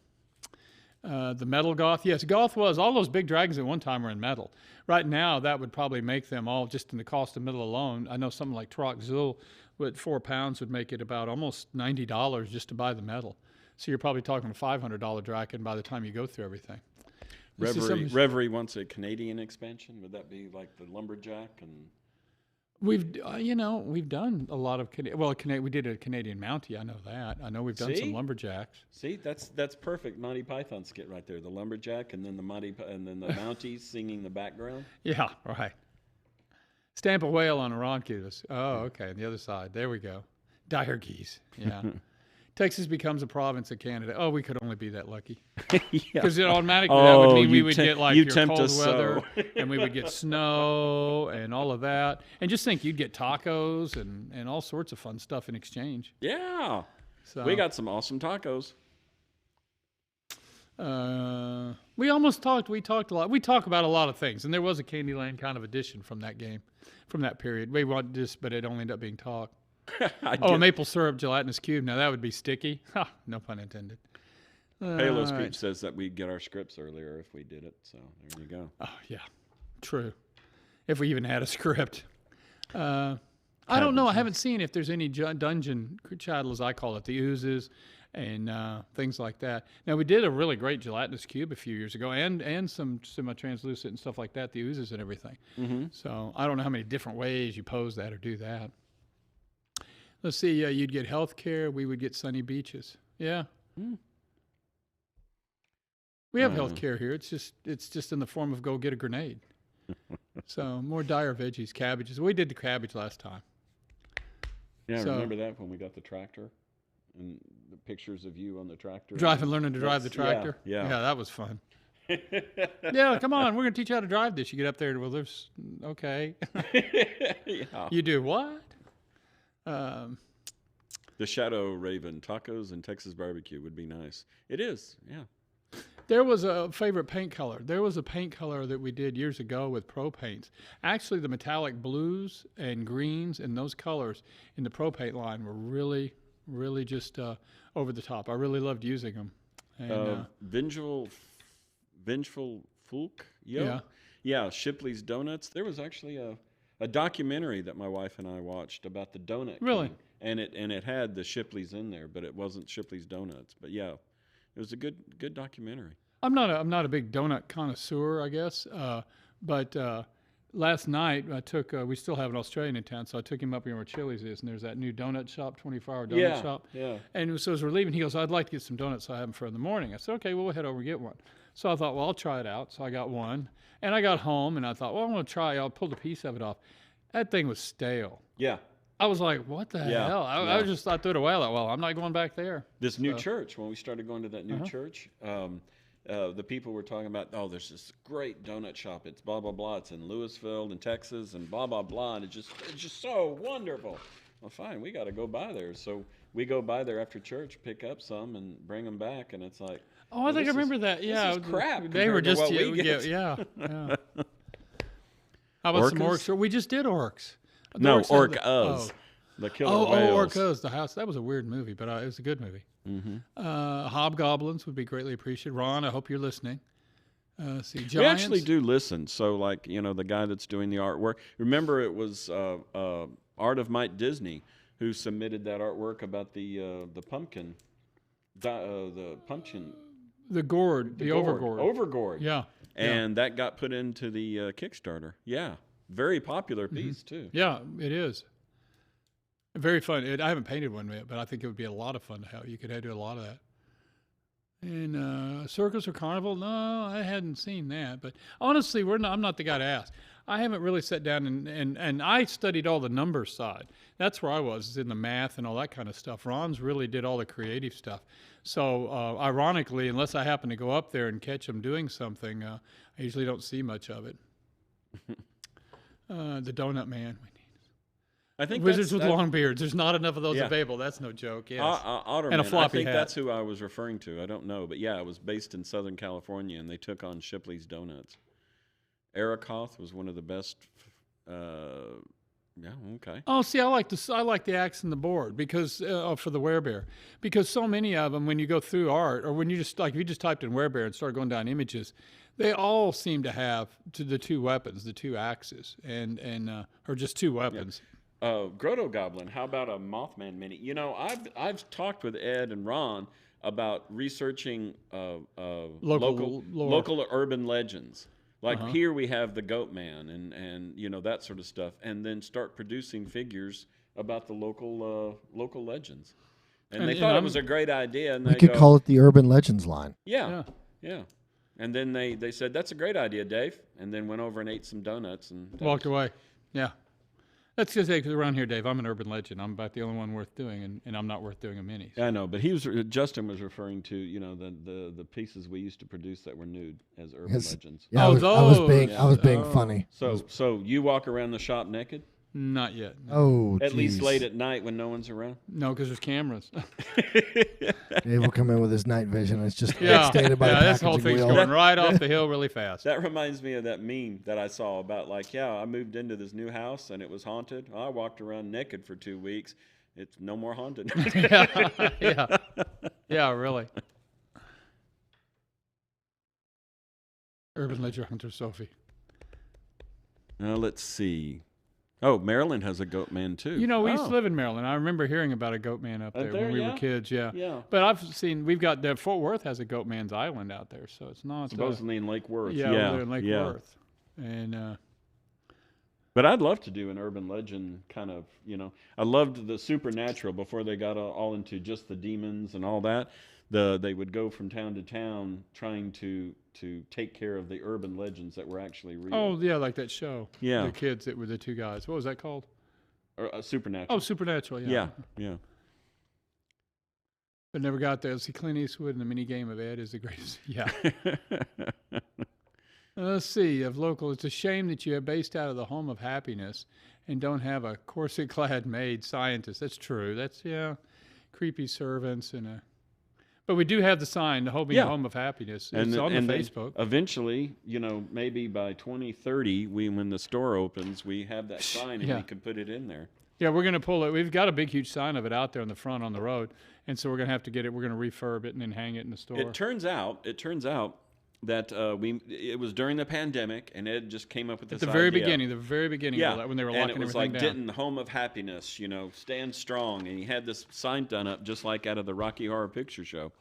The metal goth, yes, goth was all those big dragons at one time were in metal. Right now, that would probably make them all just in the cost of metal alone. I know something like Troc Zul with 4 pounds would make it about almost $90 just to buy the metal. So you're probably talking a $500 dragon by the time you go through everything. Reverie wants a Canadian expansion. Would that be like the lumberjack? And we've done a lot of we did a Canadian Mountie. I know that. I know we've done some lumberjacks. See, that's perfect Monty Python skit right there. The lumberjack and then the Mounties singing the background. Yeah, right. Stamp a whale on a ronquillos. Oh, okay. On the other side, there we go. Dire geese. Yeah. Texas becomes a province of Canada. Oh, we could only be that lucky. Because automatically that would mean we would get like your cold weather and we would get snow and all of that. And just think you'd get tacos and all sorts of fun stuff in exchange. Yeah. So we got some awesome tacos. We talked a lot. We talk about a lot of things. And there was a Candyland kind of edition from that game, from that period. We wanted this, but it only ended up being talk. A maple syrup gelatinous cube. Now that would be sticky. Ha, no pun intended. Halo Screech says that we'd get our scripts earlier if we did it. So there you go. Oh, yeah. True. If we even had a script. I don't know. I haven't seen if there's any dungeon chattel, as I call it, the oozes and things like that. Now, we did a really great gelatinous cube a few years ago and some semi-translucent and stuff like that, the oozes and everything. Mm-hmm. So I don't know how many different ways you pose that or do that. Let's see, you'd get health care. We would get sunny beaches. Yeah. Mm. We have health care here. It's just in the form of go get a grenade. So more dire veggies, cabbages. We did the cabbage last time. Yeah, I remember that when we got the tractor and the pictures of you on the tractor. Learning to drive the tractor. Yeah, that was fun. Yeah, come on. We're going to teach you how to drive this. You get up there, well, there's, okay. Yeah. You do what? The Shadow Raven tacos and Texas barbecue would be nice. It is, yeah. There was a favorite paint color. There was a paint color that we did years ago with pro paints. Actually, the metallic blues and greens and those colors in the pro paint line were really, really just over the top. I really loved using them. And, Vengeful Fulk? Yeah, Shipley's Donuts. There was actually a documentary that my wife and I watched about the donut king, and it had the Shipley's in there, but it wasn't Shipley's Donuts. But yeah, it was a good documentary. I'm not a big donut connoisseur, I guess, but last night I took we still have an Australian in town, so I took him up here where Chili's is, and there's that new donut shop, 24-hour donut shop. Yeah. And so as we're leaving, he goes, "I'd like to get some donuts so I have them for in the morning." I said, "Okay, well, we'll head over and get one." So I thought, well, I'll try it out. So I got one. And I got home, and I thought, well, I'm going to try it. I pulled a piece of it off. That thing was stale. Yeah. I was like, what the hell? I threw it away. I thought, well, I'm not going back there. This new church, when we started going to that new church, the people were talking about, oh, there's this great donut shop. It's blah, blah, blah. It's in Louisville in Texas and blah, blah, blah. And it's just so wonderful. Well, fine, we got to go by there. So we go by there after church, pick up some, and bring them back. And it's like, oh, I think I remember that. Yeah, this is crap. They were just yeah. How about some orcs? We just did orcs. Orcas. The killer whales. Orcas. The house. That was a weird movie, but it was a good movie. Mm-hmm. Hobgoblins would be greatly appreciated. Ron, I hope you're listening. See, Giants. We actually do listen. So, the guy that's doing the artwork. Remember, it was Art of Might Disney who submitted that artwork about the pumpkin, the pumpkin, The gourd, the overgourd. overgourd. Yeah. And that got put into the Kickstarter. Yeah, very popular piece too. Yeah, it is. Very fun. I haven't painted one yet, but I think it would be a lot of fun to have. You could do a lot of that. And circus or carnival? No, I hadn't seen that. But honestly, I'm not the guy to ask. I haven't really sat down and I studied all the number side. That's where I was, is in the math and all that kind of stuff. Ron's really did all the creative stuff. So ironically, unless I happen to go up there and catch him doing something, I usually don't see much of it. The Donut Man. I think Wizards with long beards. There's not enough of those Yeah. available. That's no joke. Yes. Otterman. And a floppy I think hat. that's who I was referring to. I don't know, but yeah, it was based in Southern California, and they took on Shipley's Donuts. Arakoth was one of the best. Yeah, okay. Oh, see, I like the axe and the board because for the werebear, because so many of them, when you go through art, or when you just if you just typed in werebear and started going down images, they all seem to have the two weapons, the two axes, and or just two weapons. Yeah. Grotto Goblin, how about a Mothman Mini? You know, I've talked with Ed and Ron about researching local urban legends. Like here we have the Goat Man and you know that sort of stuff, and then start producing figures about the local legends. And they thought it was a great idea. And we could call it the Urban Legends line. Yeah. And then they said, that's a great idea, Dave. And then went over and ate some donuts and walked away. Yeah. That's just because around here, Dave, I'm an urban legend. I'm about the only one worth doing, and I'm not worth doing a mini. So. I know, but Justin was referring to, you know, the pieces we used to produce that were nude as urban legends. Yeah, I was being funny. So you walk around the shop naked? Not yet. No. Oh, At least late at night when no one's around? No, because there's cameras. Dave will come in with his night vision. It's just stated by the this whole thing's wheel. going right off the hill really fast. That reminds me of that meme that I saw about I moved into this new house and it was haunted. I walked around naked for 2 weeks. It's no more haunted. Yeah, really. Urban Ledger Hunter Sophie. Now let's see. Oh, Maryland has a goat man too. You know, we used to live in Maryland. I remember hearing about a goat man up there when we were kids. Yeah. But we've got Fort Worth has a goat man's island out there, so it's not supposedly in Lake Worth. Yeah, in Lake Worth, and. But I'd love to do an urban legend kind of. You know, I loved the supernatural before they got all into just the demons and all that. They would go from town to town trying to take care of the urban legends that were actually real. Oh, yeah, like that show. Yeah. The kids that were the two guys. What was that called? Supernatural. Oh, Supernatural, yeah. Yeah. But never got there. See, Clint Eastwood in the mini game of Ed is the greatest. Yeah. Let's see. Of local, it's a shame that you are based out of the home of happiness and don't have a corset-clad maid scientist. That's true. That's, creepy servants and a... But we do have the sign, the Home of Happiness. It's on the Facebook. Eventually, you know, maybe by 2030, when the store opens, we have that sign and we can put it in there. Yeah, we're going to pull it. We've got a big, huge sign of it out there in the front on the road, and so we're going to have to get it. We're going to refurb it and then hang it in the store. It turns out that it was during the pandemic, and Ed just came up with this idea. The very beginning of that, when they were locking everything down. And it was like Denton, Home of Happiness, you know, stand strong. And he had this sign done up just like out of the Rocky Horror Picture Show.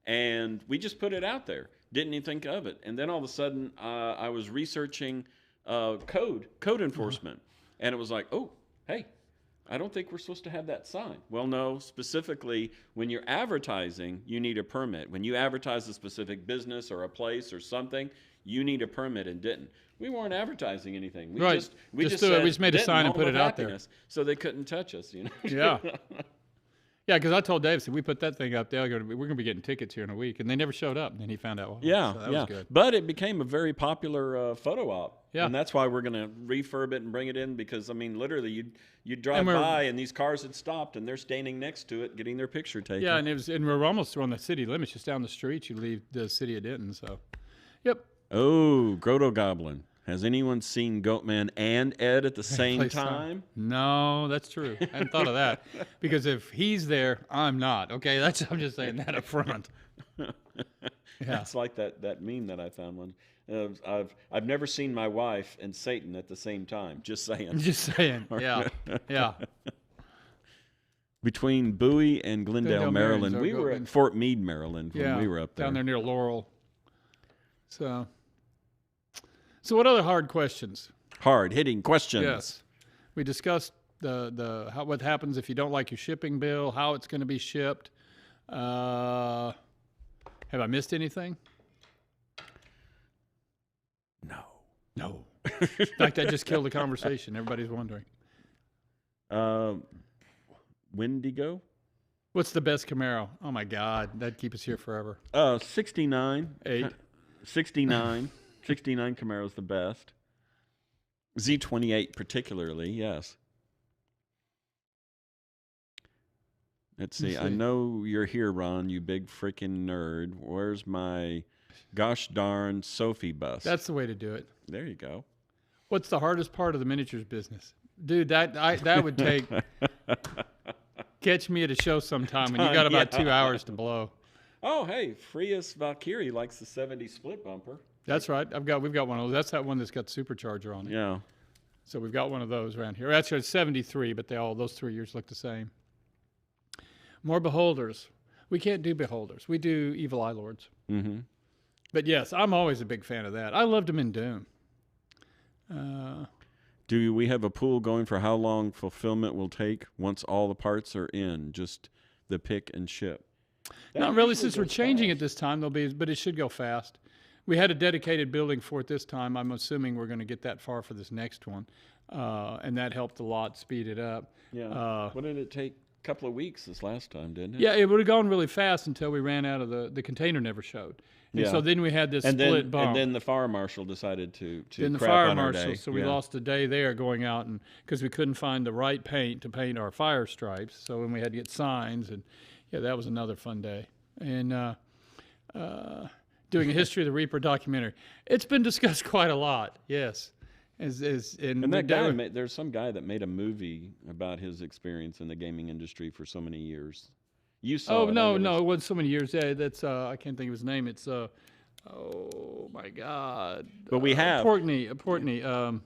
And we just put it out there. Didn't even think of it. And then all of a sudden, I was researching code enforcement. And it was like, oh, hey, I don't think we're supposed to have that sign. Well, no, specifically, when you're advertising, you need a permit. When you advertise a specific business or a place or something, you need a permit, and didn't. We weren't advertising anything. We just made a sign and put it out there. So they couldn't touch us, you know? Yeah. Yeah, because I told Dave, we put that thing up there, we're going to be getting tickets here in a week. And they never showed up. And then he found out. So that was good. But it became a very popular photo op. Yeah. And that's why we're going to refurb it and bring it in because, I mean, literally, you'd drive by and these cars had stopped and they're standing next to it getting their picture taken. Yeah, and we're almost on the city limits. Just down the street, you leave the city of Denton. So, yep. Oh, Grotto Goblin. Has anyone seen Goatman and Ed at the same time? No, that's true. I hadn't thought of that. Because if he's there, I'm not. Okay, I'm just saying that up front. Yeah. It's like that meme that I found one. I've never seen my wife and Satan at the same time. Just saying. Just saying. Yeah. Yeah. Between Bowie and Glendale, Maryland. Maryland's We our were go-in. at Fort Meade, Maryland when we were up there. down there near Laurel. So what other hard questions? Hard-hitting questions. Yes. We discussed what happens if you don't like your shipping bill, how it's going to be shipped. Have I missed anything? No. In fact, I just killed the conversation. Everybody's wondering. Wendigo? What's the best Camaro? Oh, my God. That'd keep us here forever. 69. 69. 69 Camaro's the best. Z28 particularly, yes. Let's see. I know you're here, Ron, you big freaking nerd. Where's my gosh darn Sophie bus? That's the way to do it. There you go. What's the hardest part of the miniatures business? Dude, that would take... Catch me at a show sometime, and you got about 2 hours to blow. Oh, hey, Frias Valkyrie likes the 70 split bumper. That's right. We've got one of those. That's that one that's got supercharger on it. Yeah. So we've got one of those around here. Actually, it's 73, but those 3 years look the same. More beholders. We can't do beholders. We do evil eye lords. Mm-hmm. But yes, I'm always a big fan of that. I loved them in Doom. Do we have a pool going for how long fulfillment will take once all the parts are in, just the pick and ship? Not really, since we're changing it this time, but it should go fast. We had a dedicated building for it this time. I'm assuming we're going to get that far for this next one, and that helped a lot speed it up. Yeah. What did it take? A couple of weeks this last time, didn't it? Yeah, it would have gone really fast until we ran out of the container never showed. And so then we had this split bump. And then the fire marshal decided to then the crap fire on our marshal, day. so we lost a day there going out, and because we couldn't find the right paint to paint our fire stripes, so when we had to get signs, and that was another fun day. And doing a history of the Reaper documentary, it's been discussed quite a lot. Yes, and that guy there's some guy that made a movie about his experience in the gaming industry for so many years. You saw it. No, it wasn't so many years. Yeah, that's I can't think of his name. It's oh my God. But we have Portney,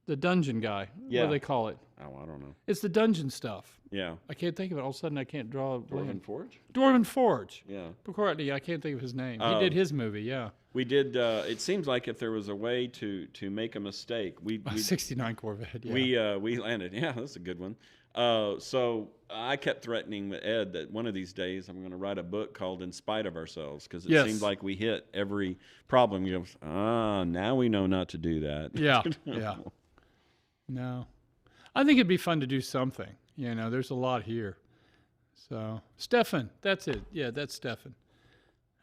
the dungeon guy. Yeah. What do they call it? Oh, I don't know. It's the dungeon stuff. Yeah. I can't think of it. All of a sudden, I can't draw. Dwarven Forge? Dwarven Forge. Yeah. Courtney, I can't think of his name. He did his movie, yeah. We did. It seems like if there was a way to make a mistake, we 69 Corvette. Yeah. We landed. Yeah, that's a good one. So I kept threatening with Ed that one of these days I'm going to write a book called "In Spite of Ourselves" because it seemed like we hit every problem. You go, now we know not to do that. Yeah. Yeah. No, I think it'd be fun to do something. There's a lot here. So Stefan, that's it. Yeah, that's Stefan.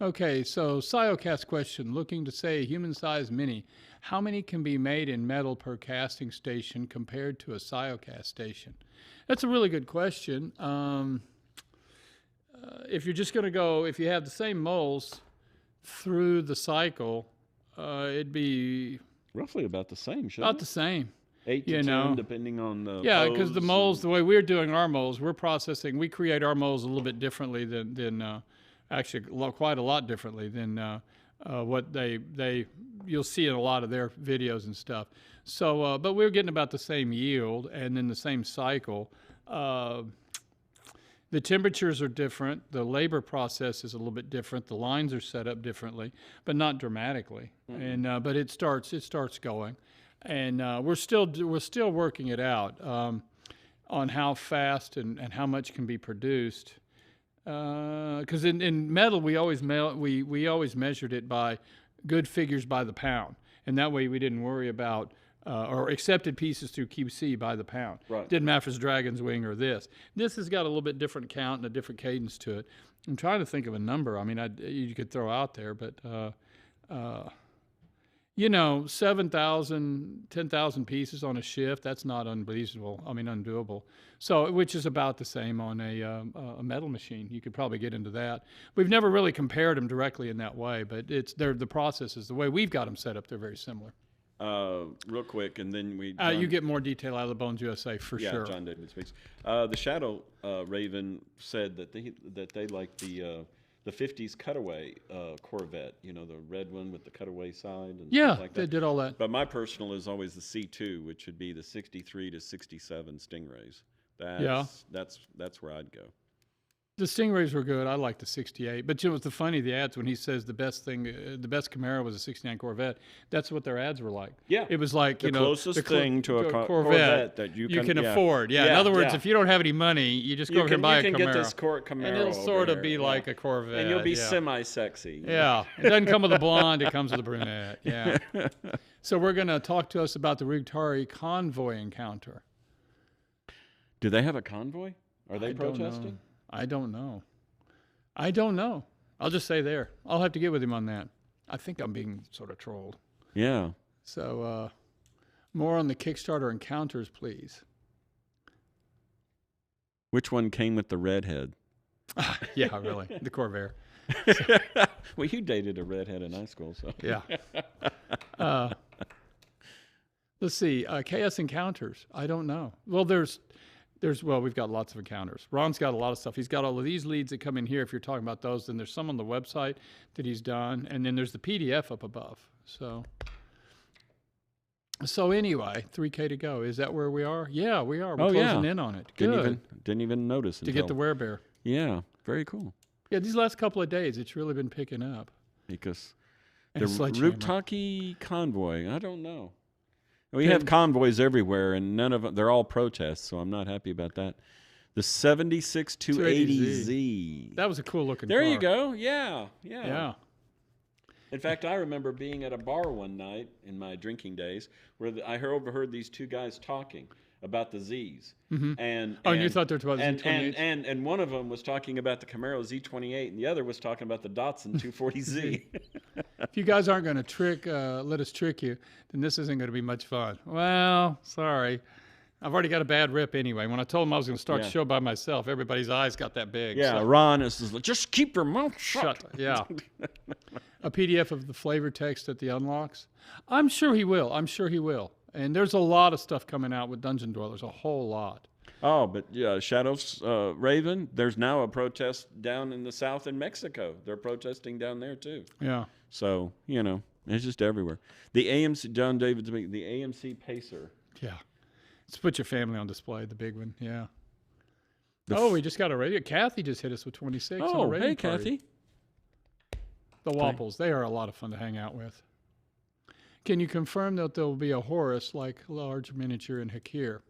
Okay, so Siocast question, looking to say human-sized mini. How many can be made in metal per casting station compared to a Siocast station? That's a really good question. If you're just going to go, if you have the same molds through the cycle, it'd be roughly about the same, shouldn't about the same. 8 to 10, depending on the because the molds, the way we're doing our molds, we create our molds a little bit differently than actually quite a lot differently than what you'll see in a lot of their videos and stuff. So, but we're getting about the same yield and then the same cycle. The temperatures are different. The labor process is a little bit different. The lines are set up differently, but not dramatically. Mm-hmm. And but it starts going. And we're still working it out on how fast and how much can be produced. Because in metal we always measured it by good figures by the pound, and that way we didn't worry about or accepted pieces through QC by the pound. Right. Didn't matter if it's Dragon's Wing or this. This has got a little bit different count and a different cadence to it. I'm trying to think of a number. I mean, you could throw out there, but. 7,000, 10,000 pieces on a shift, that's not unreasonable. I mean, undoable. So, which is about the same on a metal machine. You could probably get into that. We've never really compared them directly in that way, but the processes, the way we've got them set up, they're very similar. Real quick, and then you get more detail out of the Bones USA for sure. Yeah, John David speaks. The Shadow Raven said that they like the 50s cutaway Corvette, the red one with the cutaway side and stuff like that. They did all that. But my personal is always the C2, which would be the 63 to 67 Stingrays, That's where I'd go. The Stingrays were good. I like the 68. But you know, it's funny, the ads, when he says the best Camaro was a 69 Corvette, that's what their ads were like. Yeah. It was like, The closest thing to a Corvette that you can afford. Yeah. In other words, if you don't have any money, you just go over here and buy a Camaro. You can get this Camaro. And it'll sort of be like a Corvette. And you'll be semi-sexy. Yeah. It doesn't come with a blonde. It comes with a brunette. Yeah. So we're going to talk to us about the Rigtari Convoy encounter. Do they have a convoy? Are they protesting? I don't know. I'll just say there. I'll have to get with him on that. I think I'm being sort of trolled. Yeah. So more on the Kickstarter encounters, please. Which one came with the redhead? Yeah, really. The Corvair. Well, you dated a redhead in high school, so. Yeah. Let's see. KS encounters. I don't know. Well, we've got lots of encounters. Ron's got a lot of stuff. He's got all of these leads that come in here. If you're talking about those, then there's some on the website that he's done, and then there's the PDF up above. So anyway, 3K to go. Is that where we are? Yeah, we are. We're closing in on it. Good. Didn't even notice to get the werebear. Yeah, very cool. Yeah, these last couple of days, it's really been picking up. Because the Rigtari Convoy, I don't know. We have convoys everywhere, and none of them, they're all protests, so I'm not happy about that. The 76280Z. That was a cool looking car. There you go. Yeah. In fact, I remember being at a bar one night in my drinking days where I overheard these two guys talking about the Zs. Mm-hmm. And you thought they were talking about Z28? And one of them was talking about the Camaro Z28, and the other was talking about the Datsun 240Z. If you guys aren't going to let us trick you, then this isn't going to be much fun. Well, sorry. I've already got a bad rip anyway. When I told them I was going to start the show by myself, everybody's eyes got that big. Yeah, so. Ron is like, just keep your mouth shut. Yeah. A PDF of the flavor text at the unlocks. I'm sure he will. And there's a lot of stuff coming out with Dungeon Dwellers, a whole lot. Oh, but Shadows Raven, there's now a protest down in the south in Mexico. They're protesting down there too. Yeah. So, it's just everywhere. The AMC, John David's, the AMC Pacer. Yeah. Let's put your family on display, the big one. Yeah. We just got a radio. Kathy just hit us with 26. Oh, hey, Kathy. The Wapples, they are a lot of fun to hang out with. Can you confirm that there will be a Horus like large miniature in Hakir,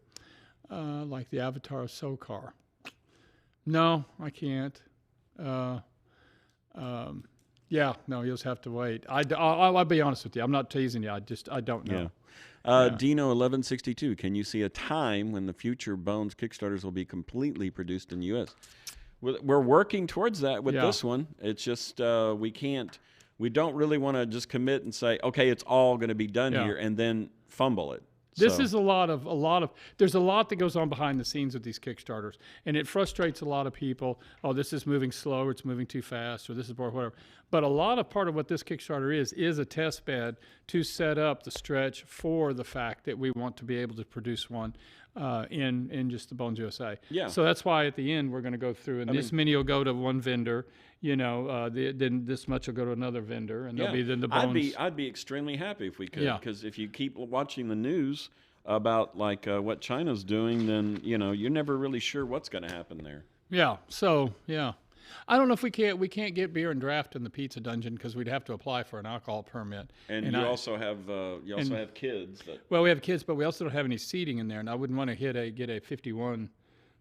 like the Avatar of Sokar? No, I can't. You'll just have to wait. I'll be honest with you. I'm not teasing you. I don't know. Yeah. Dino 1162. Can you see a time when the future Bones Kickstarters will be completely produced in the U.S.? We're working towards that with this one. It's just we don't really want to just commit and say, okay, it's all going to be done here, and then fumble it. This is a lot of, there's a lot that goes on behind the scenes with these Kickstarters, and it frustrates a lot of people. Oh, this is moving slow, or it's moving too fast, or this is more whatever. But a part of what this Kickstarter is a test bed to set up the stretch for the fact that we want to be able to produce one in just the Bones USA. Yeah. So that's why at the end we're going to go through, and this mini will go to one vendor. Then this much will go to another vendor, and there'll be then the Bones. I'd be extremely happy if we could, because if you keep watching the news about what China's doing, then you're never really sure what's going to happen there. Yeah. So I don't know if we can't get beer and draft in the Pizza Dungeon because we'd have to apply for an alcohol permid. And you also have kids. Well, we have kids, but we also don't have any seating in there, and I wouldn't want to get a 51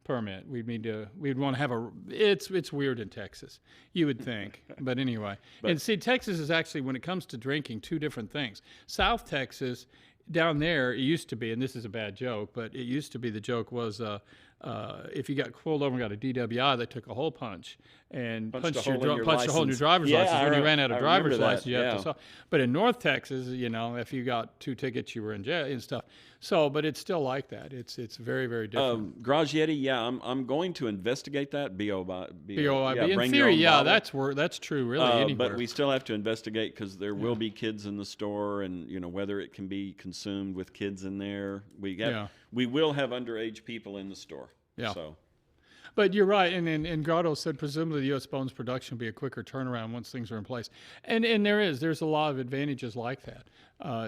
permit. We'd want to have it's weird in Texas, you would think. But anyway. And see, Texas is actually, when it comes to drinking, two different things. South Texas, down there, it used to be, and this is a bad joke, but it used to be, the joke was if you got pulled over and got a DWI, they took a hole punch and punched a hole in your driver's license. When you ran out of driver's license, you have to. But in North Texas, if you got 2 tickets, you were in jail and stuff. So, but it's still like that. It's very, very different. Garage Yeti, I'm going to investigate that. BOIB. In theory, that's true, really, anywhere. But we still have to investigate because there will be kids in the store, and whether it can be consumed with kids in there. We will have underage people in the store. Yeah. So. But you're right, and Grotto said presumably the U.S. bones production will be a quicker turnaround once things are in place, and there's a lot of advantages like that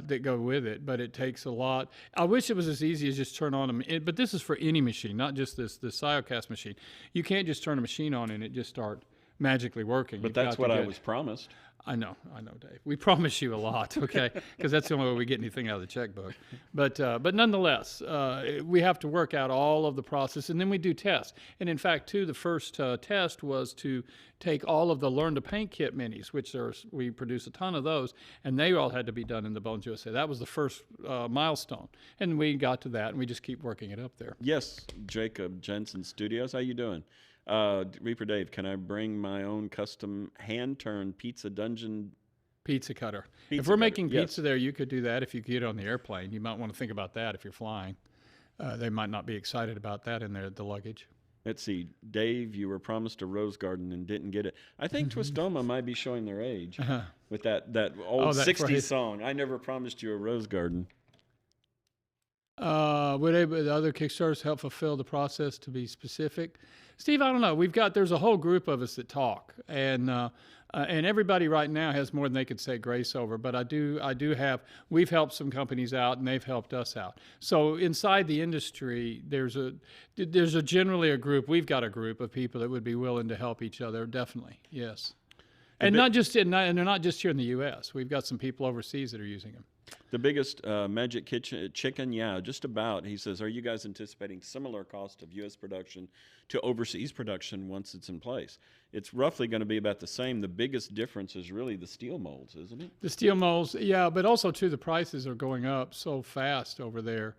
that go with it, but it takes a lot. I wish it was as easy as just turn on them, but this is for any machine, not just this Siocast machine. You can't just turn a machine on and it just start magically working. But that's what I was promised. I know, Dave. We promise you a lot, okay? Because that's the only way we get anything out of the checkbook. But nonetheless, we have to work out all of the process, and then we do tests. And in fact, too, the first test was to take all of the Learn to Paint kit minis, which we produce a ton of those, and they all had to be done in the Bones USA. That was the first milestone, and we got to that, and we just keep working it up there. Yes, Jacob Jensen Studios. How you doing? Reaper Dave, can I bring my own custom hand-turned pizza dungeon pizza cutter? Pizza if we're cutter, making yes. pizza there, you could do that if you get on the airplane. You might want to think about that if you're flying. They might not be excited about that in the luggage. Let's see. Dave, you were promised a rose garden and didn't get it. I think Twistoma might be showing their age with that old that 60s phrase. song. I never promised you a rose garden. Would the other Kickstarters help fulfill the process to be specific? Steve, I don't know. There's a whole group of us that talk, and everybody right now has more than they could say grace over. But we've helped some companies out, and they've helped us out. So inside the industry, there's generally a group. We've got a group of people that would be willing to help each other. Definitely, yes. And they're not just here in the U.S. We've got some people overseas that are using them. The biggest Magic Kitchen chicken, yeah, just about. He says, are you guys anticipating similar cost of U.S. production to overseas production once it's in place? It's roughly going to be about the same. The biggest difference is really the steel molds, isn't it? The steel molds, yeah, but also, too, the prices are going up so fast over there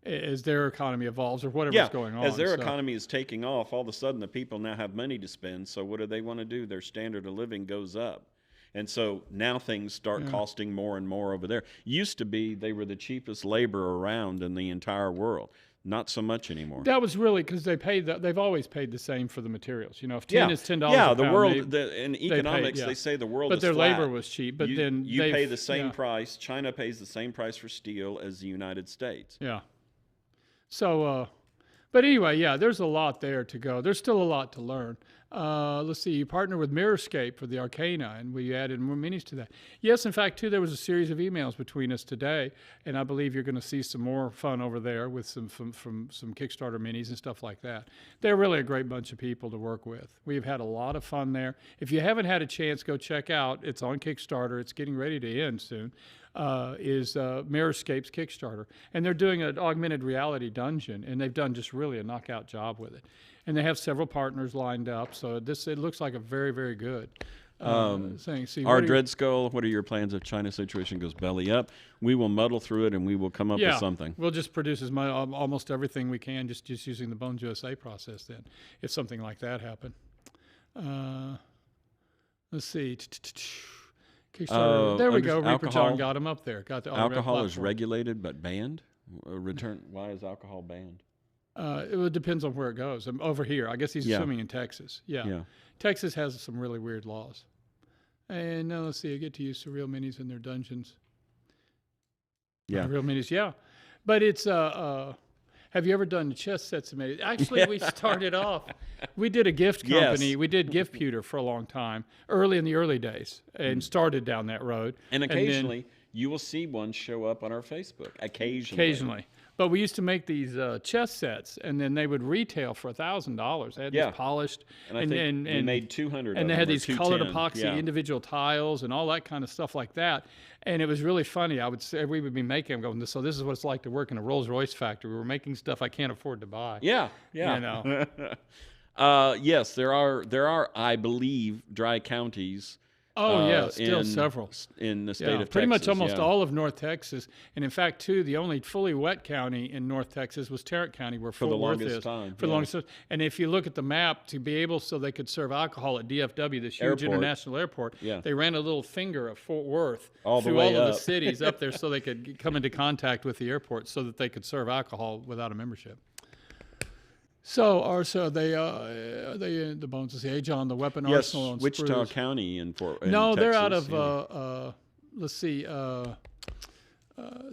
as their economy evolves or whatever's going on. As their economy is taking off, all of a sudden the people now have money to spend, so what do they want to do? Their standard of living goes up. And so now things start costing more and more over there. Used to be they were the cheapest labor around in the entire world. Not so much anymore. That was really because they've always paid the same for the materials. You know, if tin is $10 a pound. Yeah, the world, in economics, they say the world is flat. But their labor was cheap. But then you pay the same price. China pays the same price for steel as the United States. Yeah. So, but anyway, yeah, there's a lot there to go. There's still a lot to learn. Let's see, you partner with Mirrorscape for the Arcana, and we added more minis to that. Yes, in fact, too, there was a series of emails between us today, and I believe you're going to see some more fun over there with some Kickstarter minis and stuff like that. They're really a great bunch of people to work with. We've had a lot of fun there. If you haven't had a chance, go check out. It's on Kickstarter. It's getting ready to end soon. Is Mirrorscape's Kickstarter. And they're doing an augmented reality dungeon, and they've done just really a knockout job with it. And they have several partners lined up, so it looks like a very, very good thing. See, our Dread Skull, what are your plans if China situation goes belly up? We will muddle through it, and we will come up with something. We'll just produce almost everything we can just using the Bones USA process then, if something like that happened. Let's see. Kickstarter. There we go. Reaper John got him up there. Got the alcohol is regulated but banned. Why is alcohol banned? It depends on where it goes. Over here, I guess he's assuming in Texas. Yeah. Texas has some really weird laws. And now let's see. I get to use surreal minis in their dungeons. Yeah, real minis. Yeah, but it's have you ever done chess sets of minis? Actually, we started off. We did a gift company. We did gift pewter for a long time, early in the early days, and started down that road. And occasionally, you will see one show up on our Facebook. Occasionally. But we used to make these chess sets, and then they would retail for $1,000. They had this polished, and I think we made 200. And they had these colored epoxy individual tiles and all that kind of stuff like that. And it was really funny. I would say we would be making them going. So this is what it's like to work in a Rolls-Royce factory. We were making stuff I can't afford to buy. Yeah. You know. Yes, there are, I believe, dry counties. Oh, yeah, still several. In the state of Texas. Pretty much almost all of North Texas. And in fact, too, the only fully wet county in North Texas was Tarrant County, where Fort Worth is. For the longest time. And if you look at the map, to be able so they could serve alcohol at DFW, this huge international airport, they ran a little finger of Fort Worth through all of the cities up there so they could come into contact with the airport so that they could serve alcohol without a membership. So the Bones of the Ajon, the weapon arsenal on Wichita Spruce. County in Texas. They're out of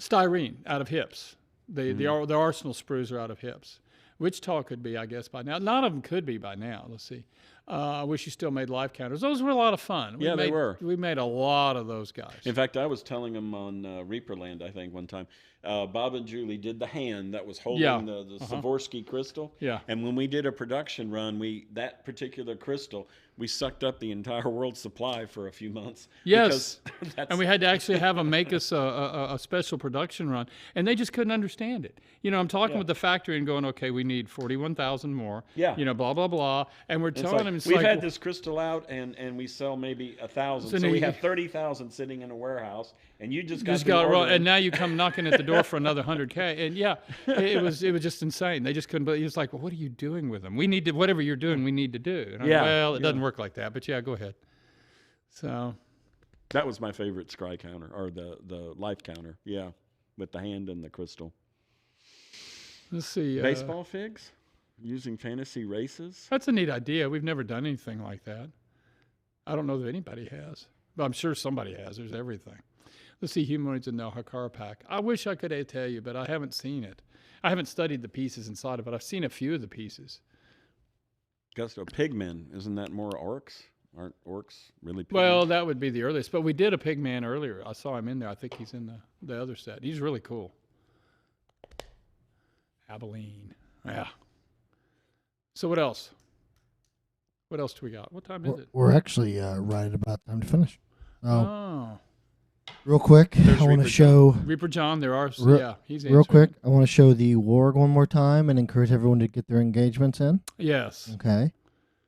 styrene, out of Hips. The arsenal sprues are out of Hips. Wichita could be, I guess, by now. A lot of them could be by now. Let's see. I wish you still made live counters. Those were a lot of fun. Yeah, they were. We made a lot of those guys. In fact, I was telling them on Reaperland, I think, one time, Bob and Julie did the hand that was holding the Swarovski crystal. Yeah. And when we did a production run, that particular crystal, we sucked up the entire world's supply for a few months. Yes. And we had to actually have them make us a special production run. And they just couldn't understand it. I'm talking with the factory and going, okay, we need 41,000 more. Yeah. Blah, blah, blah. And we're telling them, we've had this crystal out and we sell maybe 1,000. So we have 30,000 sitting in a warehouse. And you just got and now you come knocking at the door for another 100K. And it was just insane. They just couldn't believe. It's like, well, what are you doing with them? We need to, whatever you're doing, we need to do. And well, it doesn't work like that, but go ahead. So that was my favorite scry counter, or the life counter. Yeah, with the hand and the crystal. Let's see. Baseball figs using fantasy races. That's a neat idea. We've never done anything like that. I don't know that anybody has, but I'm sure somebody has. There's everything. Let's see, humanoids in the Hakara pack. I wish I could tell you, but I haven't seen it. I haven't studied the pieces inside of it. I've seen a few of the pieces. Gusto, pigmen, isn't that more orcs? Aren't orcs really pigmen? Well, that would be the earliest, but we did a pigman earlier. I saw him in there. I think he's in the other set. He's really cool. Abilene. Yeah. So what else? What else do we got? What time is it? We're actually right at about time to finish. Oh. Real quick, I want to show Reaper John. There are, he's real quick. I want to show the warg one more time and encourage everyone to get their engagements in. Yes. Okay.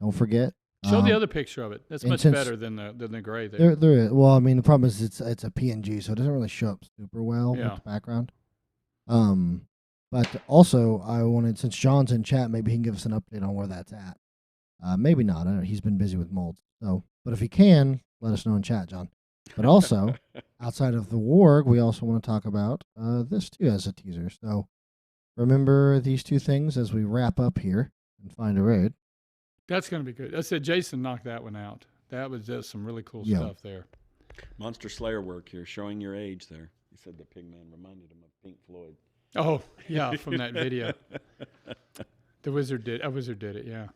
Don't forget. Show the other picture of it. That's much better than the gray there. There is. Well, I mean, the problem is it's a PNG, so it doesn't really show up super well with the background. But also, I wanted, since John's in chat, maybe he can give us an update on where that's at. Maybe not. I don't know. He's been busy with molds. So, but if he can, let us know in chat, John. But also, outside of the warg, we also want to talk about this too as a teaser. So remember these two things as we wrap up here and find a raid. That's going to be good. I said Jason knocked that one out. That was just some really cool stuff there. Monster Slayer work here, showing your age there. He said the pigman reminded him of Pink Floyd. Oh, yeah, from that video. A wizard did it, yeah.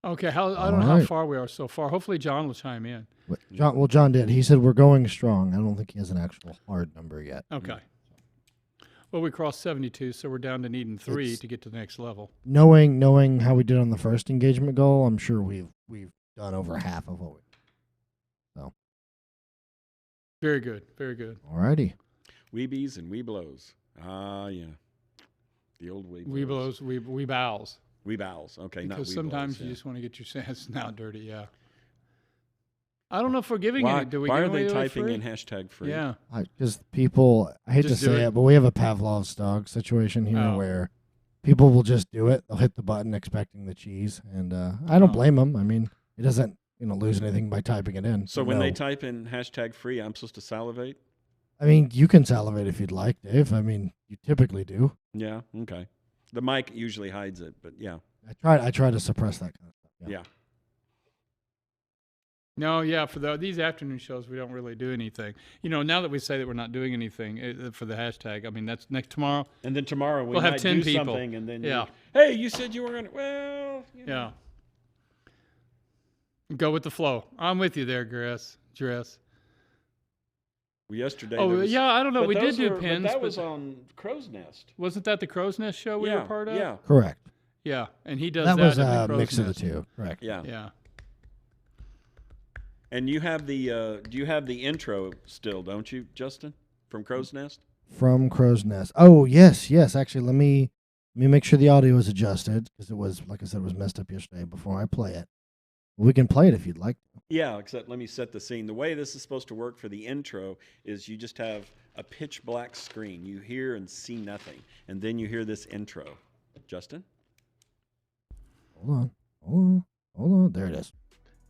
Okay, I don't know how far we are so far. Hopefully John will chime in. John did. He said we're going strong. I don't think he has an actual hard number yet. Okay. Well, we crossed 72, so we're down to needing 3 to get to the next level. Knowing how we did on the first engagement goal, I'm sure we've done over half of what we. So. Very good. Very good. Alrighty. Weebies and Weeblows. Ah, yeah. The old Weeblows. Weeblows, Weebowls. Weebowls. Okay, not Because sometimes yeah. you just want to get your hands now dirty, yeah. I don't know if we're giving any. Do we why give are they away typing free? in hashtag free? Yeah. Because people, I hate Just to say it, but we have a Pavlov's dog situation here where people will just do it. They'll hit the button expecting the cheese. And I don't blame them. I mean, it doesn't lose anything by typing it in. So when they type in hashtag free, I'm supposed to salivate? I mean, you can salivate if you'd like, Dave. I mean, you typically do. Yeah, okay. The mic usually hides it, but yeah. I try to suppress that kind of stuff. Yeah. No, yeah, for these afternoon shows, we don't really do anything. Now that we say that we're not doing anything for the hashtag, I mean, that's next tomorrow. And then tomorrow we'll have 10 do people. Something, and then hey, you said you were going to, well. Yeah. Go with the flow. I'm with you there, Dress. Well, yesterday. I don't know. We did do pins. But that was on Crow's Nest. Wasn't that the Crow's Nest show we were part of? Yeah. Correct. Yeah, and he does that. That was a mix of the two. Correct. Yeah. Yeah. And you have do you have the intro still, don't you, Justin, from Crow's Nest? From Crow's Nest. Oh, yes. Actually, let me make sure the audio is adjusted because it was, like I said, it was messed up yesterday before I play it. We can play it if you'd like. Yeah, except let me set the scene. The way this is supposed to work for the intro is you just have a pitch black screen. You hear and see nothing, and then you hear this intro. Justin? Hold on. There it is.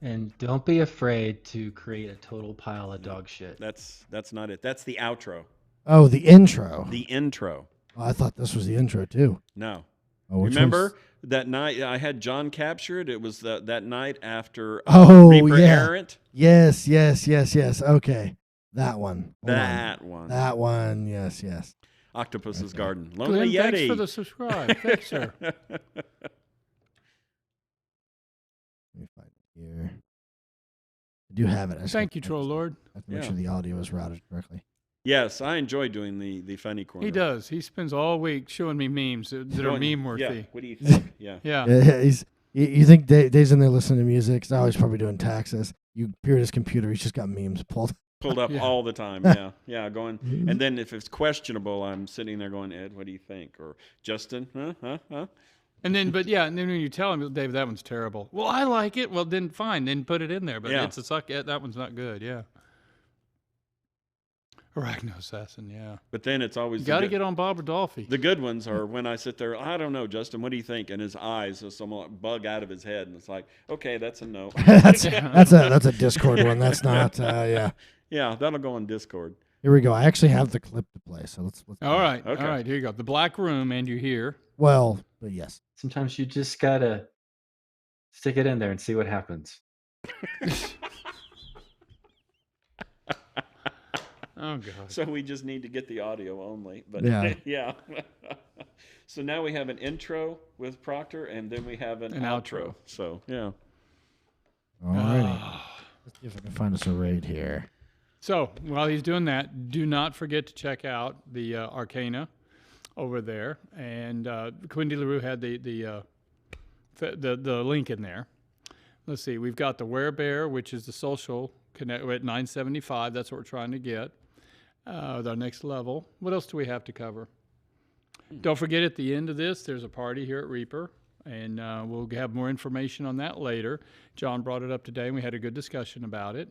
And don't be afraid to create a total pile of dog shit. That's not it. That's the outro. Oh, the intro. The intro. Oh, I thought this was the intro too. No. Oh, remember that night I had John captured? It was that night after Reaper yeah. Errant. Yes. Okay. That one. That one. That one. Yes. Octopus's Okay. Garden. Lonely Glenn, Yeti. thanks for the subscribe. Thanks, sir. Let me find it here. I do have it. Thank you, Troll Lord. I have to make Yeah. sure the audio is routed correctly. Yes, I enjoy doing the funny corner. He does. He spends all week showing me memes that are meme worthy. Yeah. What do you think? Yeah. Yeah. You think Dave's in there listening to music? Oh, he's probably doing taxes. You peer his computer. He's just got memes pulled. Pulled up Yeah. all the time. Yeah. Yeah. Going. And then if it's questionable, I'm sitting there going, Ed, what do you think? Or Justin, huh? And then when you tell him, Dave, that one's terrible. Well, I like it. Well, then fine. Then put it in there. But Yeah. it's a suck. That one's not good. Yeah. Arachno Assassin. Yeah. But then it's always You got to get on Bob Rodolphe. the good ones are when I sit there, I don't know, Justin, what do you think? And his eyes just somewhat bug out of his head. And it's like, okay, that's a no. that's a Discord one. That's not. Yeah. Yeah, that'll go on Discord. Here we go. I actually have the clip to play. So let's. All right. Okay. All right. Here you go. The Black Room, and you're here. Well, but yes. Sometimes you just gotta stick it in there and see what happens. Oh, God. So we just need to get the audio only. But Yeah. yeah. So now we have an intro with Proctor, and then we have an outro. So, yeah. Alrighty. Let's see if I can find us a raid here. So while he's doing that, do not forget to check out the Arcana over there. And Quindy LaRue had the link in there. Let's see. We've got the Werebear, which is the social connect at 975. That's what we're trying to get. Our next level. What else do we have to cover? Don't forget, at the end of this, there's a party here at Reaper, and we'll have more information on that later. John brought it up today, and we had a good discussion about it.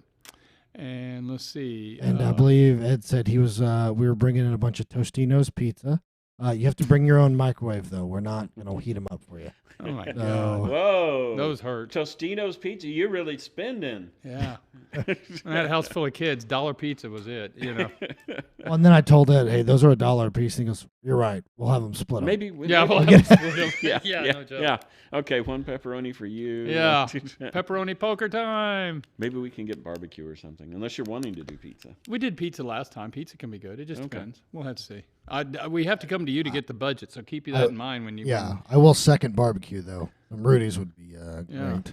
And let's see. And I believe Ed said he was. We were bringing in a bunch of Tostino's pizza. You have to bring your own microwave, though. We're not going to heat them up for you. Oh, my So- God. Whoa. Those hurt. Tostino's Pizza, you're really spending. Yeah. I had a house full of kids. $1 pizza was it, you know. Well, and then I told Ed, hey, those are $1 a piece. And he goes, you're right. We'll have them split 'em. Maybe. Yeah, maybe- well, yeah, no joke. yeah. Okay, one pepperoni for you. Yeah. Pepperoni poker time. Maybe we can get barbecue or something, unless you're wanting to do pizza. We did pizza last time. Pizza can be good. It just Okay. depends. We'll have to see. We have to come to you to get the budget, so keep that in mind when you. Yeah, I will second barbecue, though. Some Rudy's would be Yeah. great.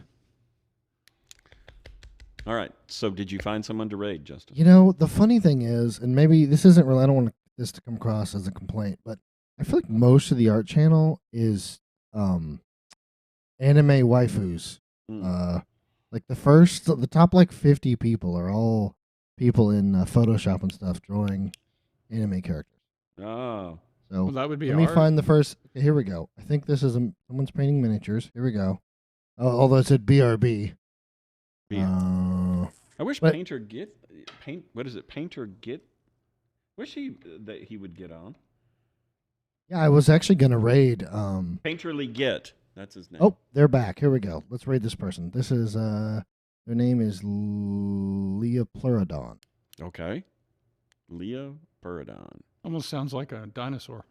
All right. So, did you find someone to raid, Justin? You know, the funny thing is, and maybe this isn't really, I don't want this to come across as a complaint, but I feel like most of the art channel is anime waifus. Like the top like 50 people are all people in Photoshop and stuff drawing anime characters. Oh. So Well, that would be let me art. find the first. Okay, here we go. I think this is someone's painting miniatures. Here we go. Oh, although it said BRB. I wish but- Painter paint. What is it? Painter get. Wish that he would get on. Yeah, I was actually gonna raid. Painterly get. That's his name. Oh, they're back. Here we go. Let's raid this person. This is their name is Leah Pleurodon. Okay. Leo Puradon. Almost sounds like a dinosaur.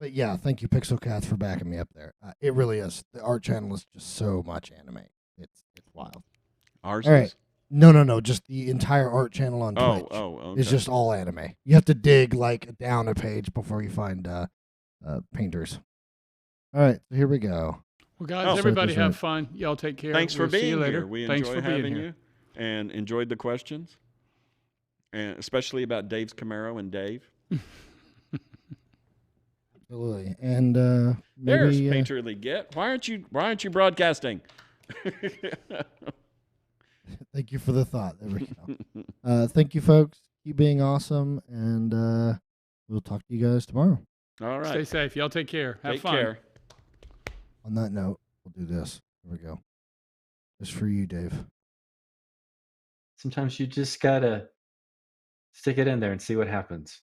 But yeah, thank you, Pixel Cats, for backing me up there. It really is. The art channel is just so much anime. It's wild. Ours All right. is. No. Just the entire art channel on Oh, Twitch okay. is just all anime. You have to dig like down a page before you find painters. All right, so here we go. Well, guys, Oh. everybody That's right. have fun. Y'all take care. Thanks for We'll see being you later. here. We Thanks enjoy for being having here. you and enjoyed the questions, and especially about Dave's Camaro and Dave. Absolutely. And There's maybe Painterly get. Why aren't you broadcasting? thank you for the thought. There we go. Thank you, folks. Keep being awesome, and we'll talk to you guys tomorrow. All right. Stay safe. Y'all take care. Have Take fun. care. On that note, we'll do this. Here we go. Just for you, Dave. Sometimes you just gotta stick it in there and see what happens.